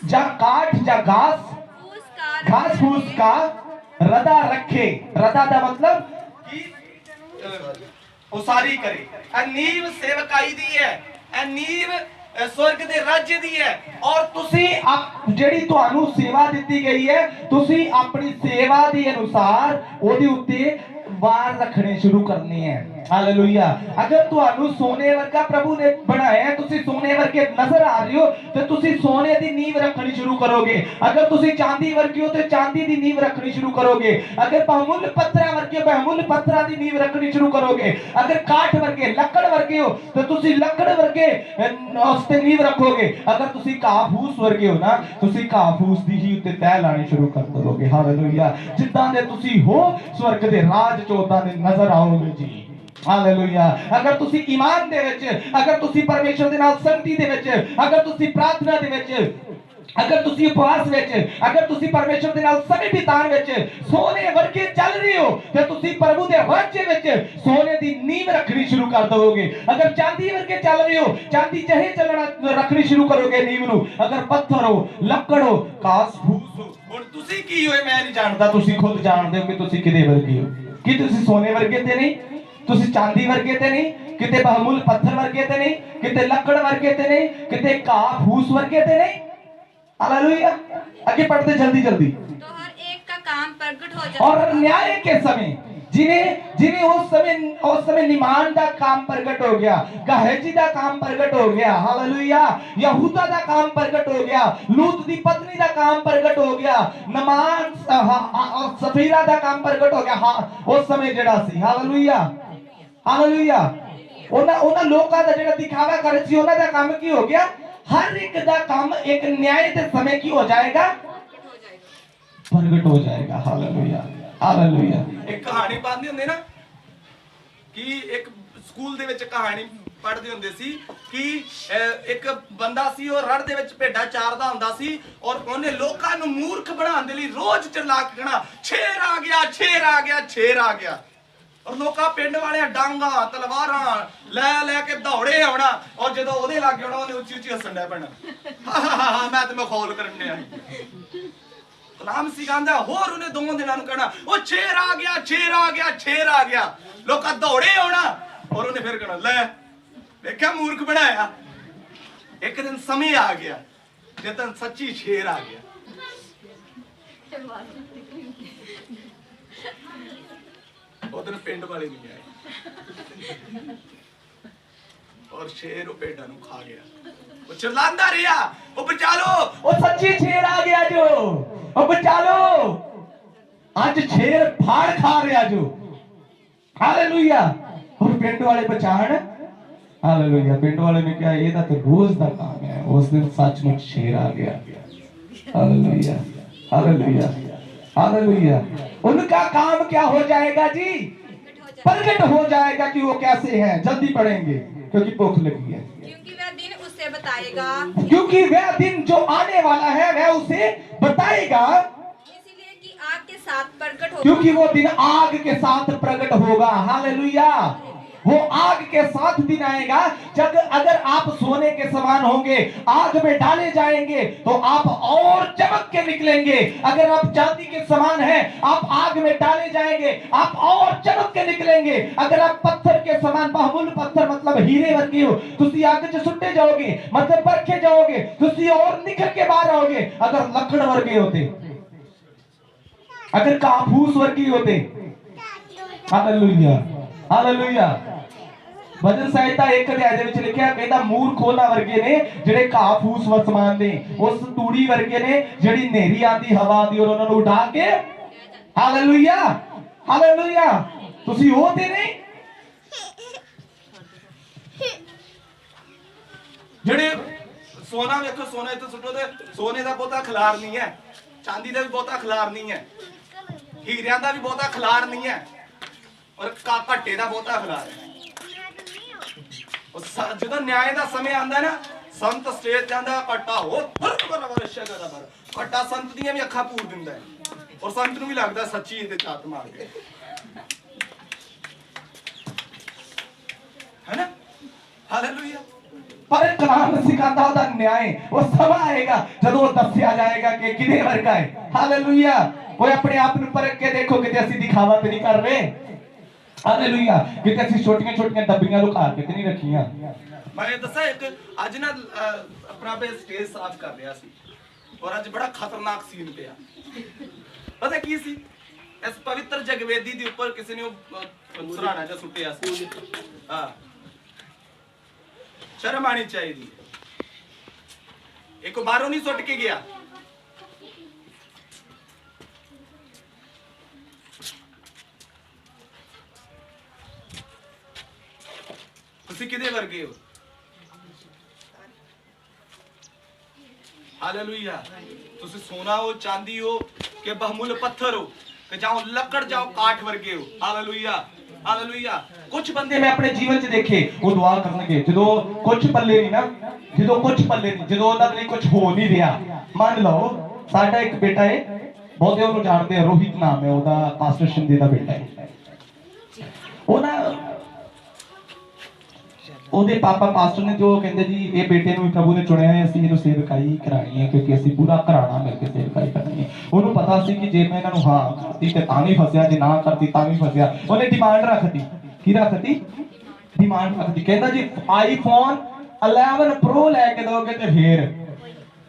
जा काठ जा घास घास फूस का रदा रखे। रदा का मतलब कि उसारी करे। नींव सेवकाई दी है, नींव स्वर्ग दे राज्य दी है। और तुसी जेड़ी तुहानू सेवा दिती गई है, तुसी अपनी सेवा के अनुसार ओदे उत्ते वार रखने शुरू करने हैं। हालेलुया। अगर तुहानू सोने वर्गा प्रभु ने बनाया है, तुसी सोने वर्गे नजर आ रहे हो, तो तुसी सोने दी नींव रखनी शुरू करोगे। अगर तुसी चांदी वर्गे हो तो चांदी दी नींव रखनी शुरू करोगे। अगर बहुमूल्य पत्थर वर्गे हो, बहुमूल्य पत्थर दी नींव रखनी शुरू करोगे। अगर काठ वर्गे, लकड़ वर्गे हो तो तुसी लकड़ वर्गे उस ते नींव रखोगे। अगर तुसी घाह फूस वर्गे हो ना, तुसी घाह फूस दी ही उत्ते तह लानी शुरू कर दोगे। हालेलुया। जिद्दां दे तुसी हो स्वर्ग दे राज च उदां दे नजर आओगे जी। हालेलुया। अगर तुसी ईमान दे विच, अगर तुसी परमेश्वर दे नाल संगति दे विच, अगर तुसी प्रार्थना दे विच, अगर तुसी उपवास विच, अगर तुसी परमेश्वर दे नाल समय बितान विच सोने वर्गे चल रहे हो, ते तुसी प्रभु दे राज्य विच सोने दी नींव रखनी शुरू कर दोगे। अगर चांदी वर्गे चल रहे हो, चांदी चाहे चलना रखनी शुरू करोगे नींव नू। अगर पत्थर हो, लकड़ हो, घास फूस हो, हुण तुसी की होए मैं नहीं जानदा, तुसी खुद जानदे हो कि तुसी किदे वर्गे हो। कि तुसी सोने वर्गे ते नहीं, तुसी चांदी वर्गे ते नहीं, किते बहुमूल्य पत्थर वर्गे ते नहीं, किते लकड़ वर्गे ते नहीं, किते घाह फूस वर्गे ते नहीं। हालेलुया। आगे पढ़ते जल्दी जल्दी। तो हर एक का काम प्रकट हो जाता और न्याय के समय जिन्हें उस समय निमान का काम प्रकट हो गया, गहजी का काम प्रकट हो गया। हालेलुया। यहूदा का काम प्रकट हो गया, लूत दी पत्नी का काम प्रकट हो गया, नमान और सफीरा का काम प्रकट हो गया। उस समय जेड़ा सी। Hallelujah, hallelujah. उन्हां लोकां दा जेड़ा दिखावा करे सी, उन्हां दा काम की हो गया? हर एक दा काम एक न्याय दे समय की हो जाएगा? प्रकट हो जाएगा। Hallelujah, hallelujah. एक कहानी पांदी हुंदी ना ਕਿ ਇੱਕ ਸਕੂਲ ਦੇ ਵਿੱਚ ਕਹਾਣੀ ਪੜ੍ਹਦੇ ਹੁੰਦੇ ਸੀ ਕਿ ਇੱਕ ਬੰਦਾ ਸੀ, ਉਹ ਰੜ ਦੇ ਵਿੱਚ ਭੇਡਾਂ ਚਾਰਦਾ ਹੁੰਦਾ ਸੀ ਔਰ ਉਹਨੇ ਲੋਕਾਂ ਨੂੰ ਮੂਰਖ ਬਣਾਉਣ ਦੇ ਲਈ ਰੋਜ਼ ਚਿল্ਲਾ ਕੇ ਕਹਿਣਾ, ਸ਼ੇਰ ਆ ਗਿਆ, ਸ਼ੇਰ ਆ ਗਿਆ, ਸ਼ੇਰ ਆ ਗਿਆ। ਔਰ ਲੋਕਾਂ ਪਿੰਡ ਵਾਲਿਆਂ ਡਾਂਗਾ ਤਲਵਾਰਾਂ ਲੈ ਕੇ ਦੌੜੇ ਆਉਣਾ ਔਰ ਜਦੋਂ ਉਹਦੇ ਲਾਗੇ ਆਉਣਾ ਉਹਨੇ ਉੱਚੀ ਉੱਚੀ ਹੱਸਣ ਡਿਆ ਪੈਣਾ, ਮੈਂ ਤੇ ਮਖੌਲ ਕਰਨ ਡਿਆ। ਕਲਾਮ ਸੀ ਕਹਿੰਦਾ ਹੋਰ ਉਹਨੇ 2 ਦਿਨਾਂ ਨੂੰ ਕਹਿਣਾ, ਉਹ ਸ਼ੇਰ ਆ ਗਿਆ, ਸ਼ੇਰ ਆ ਗਿਆ, ਸ਼ੇਰ ਆ ਗਿਆ। ਲੋਕਾਂ ਦੌੜੇ ਆਉਣਾ ਔਰ ਉਹਨੇ ਫਿਰ ਕਹਿਣਾ, ਲੈ ਦੇਖਿਆ ਮੂਰਖ ਬਣਾਇਆ। ਇੱਕ ਦਿਨ ਸਮੇਂ ਆ ਗਿਆ ਜਦੋਂ ਸੱਚੀ ਸ਼ੇਰ ਆ ਗਿਆ। ਉਧਰ ਪਿੰਡ ਵਾਲੇ ਨਹੀਂ ਆਏ ਔਰ ਸ਼ੇਰ ਉਹ ਭੇਡਾਂ ਨੂੰ ਖਾ ਗਿਆ। ਉਹ ਚਿल्लाता ਰਿਹਾ, ਉਹ ਬਚਾ ਲੋ, ਉਹ ਸੱਚੀ ਸ਼ੇਰ ਆ ਗਿਆ ਜੋ, ਉਹ ਬਚਾ ਲੋ, ਅੱਜ ਸ਼ੇਰ ਫਾੜ ਖਾ ਰਿਹਾ ਜੋ। ਹਾਲੇਲੂਇਆ। और पिंड वाले बचाण, हालेलुया। पिंड वाले ने क्या, ये तो रोज का काम है। उस दिन सचमुच शेर आ गया। Hallelujah, hallelujah, hallelujah. उनका काम क्या हो जाएगा जी? प्रकट हो जाएगा कि वो कैसे हैं। जल्दी पढ़ेंगे क्योंकि भूख लगी है। क्योंकि वह दिन उसे बताएगा, क्योंकि वह दिन जो आने वाला है वह उसे बताएगा, इसीलिए कि आग के साथ प्रकट होगा। क्योंकि वो दिन आग के साथ प्रकट होगा। हालेलुया। वो आग के साथ दिन आएगा जब अगर आप सोने के समान होंगे, आग में डाले जाएंगे तो आप और चमक के निकलेंगे। अगर आप चांदी के समान हैं, आप आग में डाले जाएंगे, आप और चमक के निकलेंगे। अगर आप पत्थर के समान, बहुमूल्य पत्थर मतलब हीरे वर्गे हो, तुसी आग च सुट्टे जाओगे, मतलब परखे जाओगे, तुसी और निखर के बाहर आओगे। अगर लकड़ वर्गे होते, अगर काफूस वर्गी होते। Hallelujah, hallelujah. भजन संहिता 1 अध्याय ਦੇ ਵਿੱਚ ਲਿਖਿਆ, ਕਹਿੰਦਾ ਮੂਰਖ ਉਹਨਾਂ ਵਰਗੇ ਨੇ ਜਿਹੜੇ ਘਾਹ ਫੂਸ ਵਸਮਾਨ ਨੇ, ਉਸ ਤੂੜੀ ਵਰਗੇ ਨੇ ਜਿਹੜੀ ਹਨੇਰੀ ਆਂਦੀ ਹਵਾ ਆਂਦੀ ਔਰ ਉਹਨਾਂ ਨੂੰ ਉਡਾ ਕੇ। Hallelujah, hallelujah. ਤੁਸੀਂ ਉਹ ਤੇ ਨਹੀਂ ਜਿਹੜੇ ਸੋਨਾ ਵੇਖੋ, ਸੋਨਾ ਇੱਥੇ ਸੁੱਟੋ ਤੇ ਸੋਨੇ ਦਾ ਬਹੁਤਾ ਖਿਲਾਰ ਨਹੀਂ ਹੈ, ਚਾਂਦੀ ਦਾ ਵੀ ਬਹੁਤਾ ਖਿਲਾਰ ਨਹੀਂ ਹੈ, ਹੀਰਿਆਂ ਦਾ ਵੀ ਬਹੁਤਾ ਖਿਲਾਰ ਨਹੀਂ ਹੈ ਔਰ ਘੱਟੇ ਦਾ ਬਹੁਤਾ ਖਿਲਾਰ ਹੈ। ਜਦੋਂ ਨਿਆਂ ਦਾ ਸਮੇਂ ਆਂਦਾ ਨਾ, ਸੰਤ ਸਟੇਜ ਜਾਂਦਾ, ਘੱਟਾ ਹੋ ਘੱਟਾ ਸੰਤ ਦੀਆਂ ਵੀ ਅੱਖਾਂ ਪੂਰ ਦਿੰਦਾ ਹੈ ਔਰ ਸੰਤ ਨੂੰ ਵੀ ਲੱਗਦਾ ਸੱਚੀ ਇਹਦੇ ਚਾਤ ਮਾਰ ਕੇ, ਹੈ ਨਾ। ਹਾਲੇਲੂਇਆ। पर कलाम सिखाता होता न्याय, वो समय आएगा जब वो दसिया जाएगा कि किने वर्गा है। हालेलुया। वो अपने आप ਨੂੰ परख के देखो कि ਅਸੀਂ दिखावा तो नहीं कर रहे। हालेलुया। कि ਅਸੀਂ ਛੋਟੀਆਂ ਛੋਟੀਆਂ ਡੱਬੀਆਂ ਲੁਕਾ ਕੇ ਤੇ ਨਹੀਂ ਰੱਖੀਆਂ। ਮੈਂ ਇਹ ਦੱਸਾਂ, ਇੱਕ ਅੱਜ ਨਾ ਆਪਣਾ ਬੇ ਸਟੇਜ ਸਾਫ਼ ਕਰ ਰਿਹਾ ਸੀ ਔਰ ਅੱਜ ਬੜਾ ਖਤਰਨਾਕ ਸੀਨ ਪਿਆ। ਪਤਾ ਕੀ ਸੀ? ਇਸ ਪਵਿੱਤਰ ਜਗਵੇਦੀ ਦੇ ਉੱਪਰ ਕਿਸੇ ਨੇ ਉਹ ਸੁਰਾਣਾ ਜਿਹਾ ਸੁੱਟਿਆ ਸੀ। ਹਾਂ, ਸ਼ਰਮ ਆਣੀ ਚਾਹੀਦੀ। ਇੱਕ ਬਾਹਰੋਂ ਨਹੀਂ ਸੁੱਟ ਕੇ ਗਿਆ, ਤੁਸੀਂ ਕਿਹਦੇ ਵਰਗੇ ਹੋ? ਹਾਲੇਲੂਇਆ। ਤੁਸੀਂ ਸੋਨਾ ਹੋ, ਚਾਂਦੀ ਹੋ ਕਿ ਬਹੁਮੁੱਲ ਪੱਥਰ ਹੋ ਕਿ ਜਾਓ ਲੱਕੜ, ਜਾਓ ਕਾਠ ਵਰਗੇ ਹੋ। Hallelujah, hallelujah. कुछ बंदे मैं अपने जीवन च देखे, वो दुआ करनगे जो कुछ पल्ले नहीं ना, जो कुछ पल्ले नहीं, जो उन्होंने लिए कुछ हो नहीं रहा। मान लो साडा एक बेटा है, बहुते ਉਹਨੂੰ ਜਾਣਦੇ ਆ, रोहित नाम है ਉਹਦਾ, पास्टर शिंदे ਦਾ बेटा है। ਉਹ ਨਾ ਉਹਦੇ ਪਾਪਾ ਪਾਸਟਰ ਨੇ ਜੋ ਕਹਿੰਦੇ ਜੀ ਇਹ ਬੇਟੇ ਨੂੰ ਪ੍ਰਭੂ ਨੇ ਚੁਣਿਆ ਹੈ, ਅਸੀਂ ਇਹਨੂੰ ਸੇਵਕਾਈ ਕਰਾਣੀ ਹੈ ਕਿਉਂਕਿ ਅਸੀਂ ਪੂਰਾ ਘਰਾਣਾ ਮਿਲ ਕੇ ਸੇਵਕਾਈ ਕਰਨੀ ਹੈ। ਉਹਨੂੰ ਪਤਾ ਸੀ ਕਿ ਜੇ ਮੈਂ ਇਹਨਾਂ ਨੂੰ ਹਾਂ ਕਰਤੀ ਤੇ ਤਾਂ ਵੀ ਫਸਿਆ, ਜੇ ਨਾ ਕਰਤੀ ਤਾਂ ਵੀ ਫਸਿਆ। ਉਹਨੇ ਡਿਮਾਂਡ ਰੱਖਤੀ। ਕੀ ਰੱਖਤੀ? ਡਿਮਾਂਡ ਰੱਖਤੀ। ਕਹਿੰਦਾ ਜੀ ਆਈਫੋਨ 11 ਪ੍ਰੋ ਲੈ ਕੇ ਦੋਗੇ ਤੇ ਫੇਰ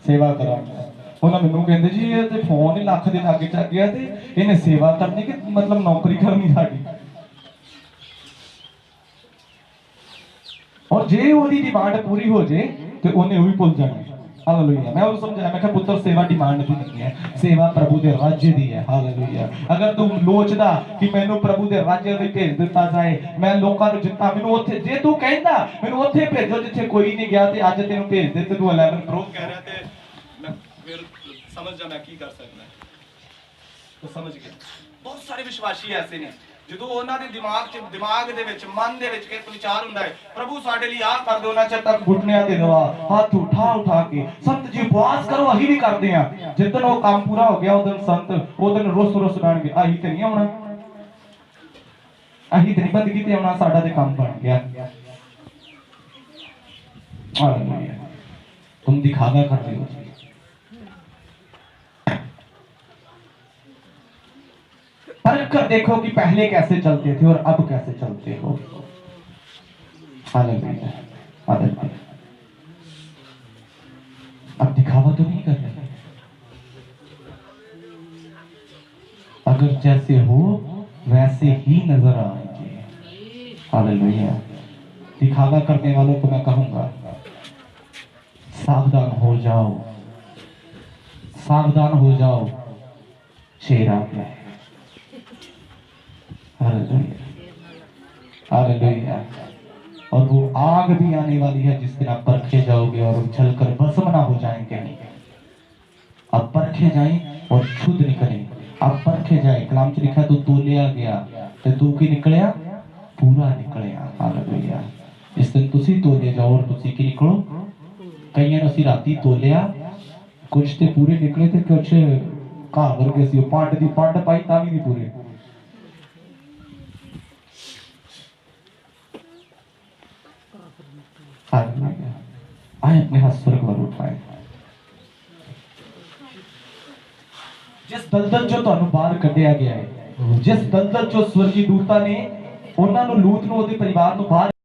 ਸੇਵਾ ਕਰਾਂਗਾ। ਉਹਨਾਂ ਮੈਨੂੰ ਕਹਿੰਦੇ ਜੀ ਇਹ ਤੇ ਫੋਨ ਹੀ ਲੱਖ ਦੇ ਲਾਗੇ ਚੱਕ ਗਿਆ ਤੇ ਇਹਨੇ ਸੇਵਾ ਕਰਨੀ ਕਿ ਮਤਲਬ ਨੌਕਰੀ ਕਰਨੀ ਸਾਡੀ। और जे ओदी डिमांड पूरी हो जाए तो उन्हें भी भूल जाना। हालेलुया। मैं उन्हें समझाया, मैं कहा पुत्र सेवा डिमांड दी नहीं है, सेवा प्रभु दे राज्य दी है। हालेलुया। अगर तू लोचदा कि मैनू प्रभु दे राज्य विच भेज दिता जाए, मैं लोकां नूं जिता मैनू ओथे, जे तू कहंदा मैनू ओथे भेजो जिथे कोई नहीं गया ते अज तैनूं भेज दे ते तू 11 प्रो कह रहा थे, मैं फिर समझ जा मैं की कर सकना है। तो समझ गया। बहुत सारे विश्वासी ऐसे ने ਜਦੋਂ ਉਹਨਾਂ ਦੇ ਦਿਮਾਗ ਦੇ ਵਿੱਚ ਮਨ ਦੇ ਵਿੱਚ ਇੱਕ ਵਿਚਾਰ ਹੁੰਦਾ ਹੈ ਪ੍ਰਭੂ ਸਾਡੇ ਲਈ ਆਹ ਕਰ ਦਿਓ ਨਾ ਚਿਰ ਤੱਕ घुटनियां ते दवा हाथ उठा उठा के संत जी उपवास करो अही भी करते हैं जिदन वो काम पूरा हो गया उदन संत उदन रुस रुस बैठगे अही ते नहीं आना अही ते नहीं बंदगी ते आना साडा ते काम बन गया हालेलुया तुम दिखावा कर रहे हो परख कर देखो कि पहले कैसे चलते थे और अब कैसे चलते हो हालेलुया हालेलुया अब दिखावा तो नहीं कर रहे अगर जैसे हो वैसे ही नजर आएंगे हालेलुया दिखावा करने वालों को मैं कहूंगा सावधान हो जाओ सावधान हो जाओ शेर आ गया हालेलुया हालेलुया और वो आग भी आने वाली है जिस दिन आप परखे जाओगे और जलकर भस्म ना हो जाएंगे आप परखे जाएं और शुद्ध निकलें आप परखे जाएं कलाम च लिखा तो तोलिया गया ते तू की निकलिया पूरा निकलिया हालेलुया इस दिन तुसी तोले जाओ और तुसी की निकलो कईयां ने ਅਸੀਂ ਰਾਤੀ ਤੋਲਿਆ ਕੁਝ ਤੇ ਪੂਰੇ ਨਿਕਲੇ ਤੇ ਕੁਝ ਘਾਹ ਵਰਗੇ ਸੀ ਪੰਡ ਦੀ ਪੰਡ ਪਾਈ ਤਾਂ ਵੀ ਨਹੀਂ ਪੂਰੇ हालेलुया आए अपने हाथ स्वर्ग पर उठाए जिस दलदल जो ਤੁਹਾਨੂੰ ਬਾਹਰ ਕੱਢਿਆ ਗਿਆ ਹੈ ਜਿਸ ਦਲਦਲ ਜੋ ਸਵਰਗੀ ਦੂਤਾਂ ਨੇ ਉਹਨਾਂ ਨੂੰ ਲੂਤ ਨੂੰ ਉਹਦੇ ਪਰਿਵਾਰ ਨੂੰ ਬਾਹਰ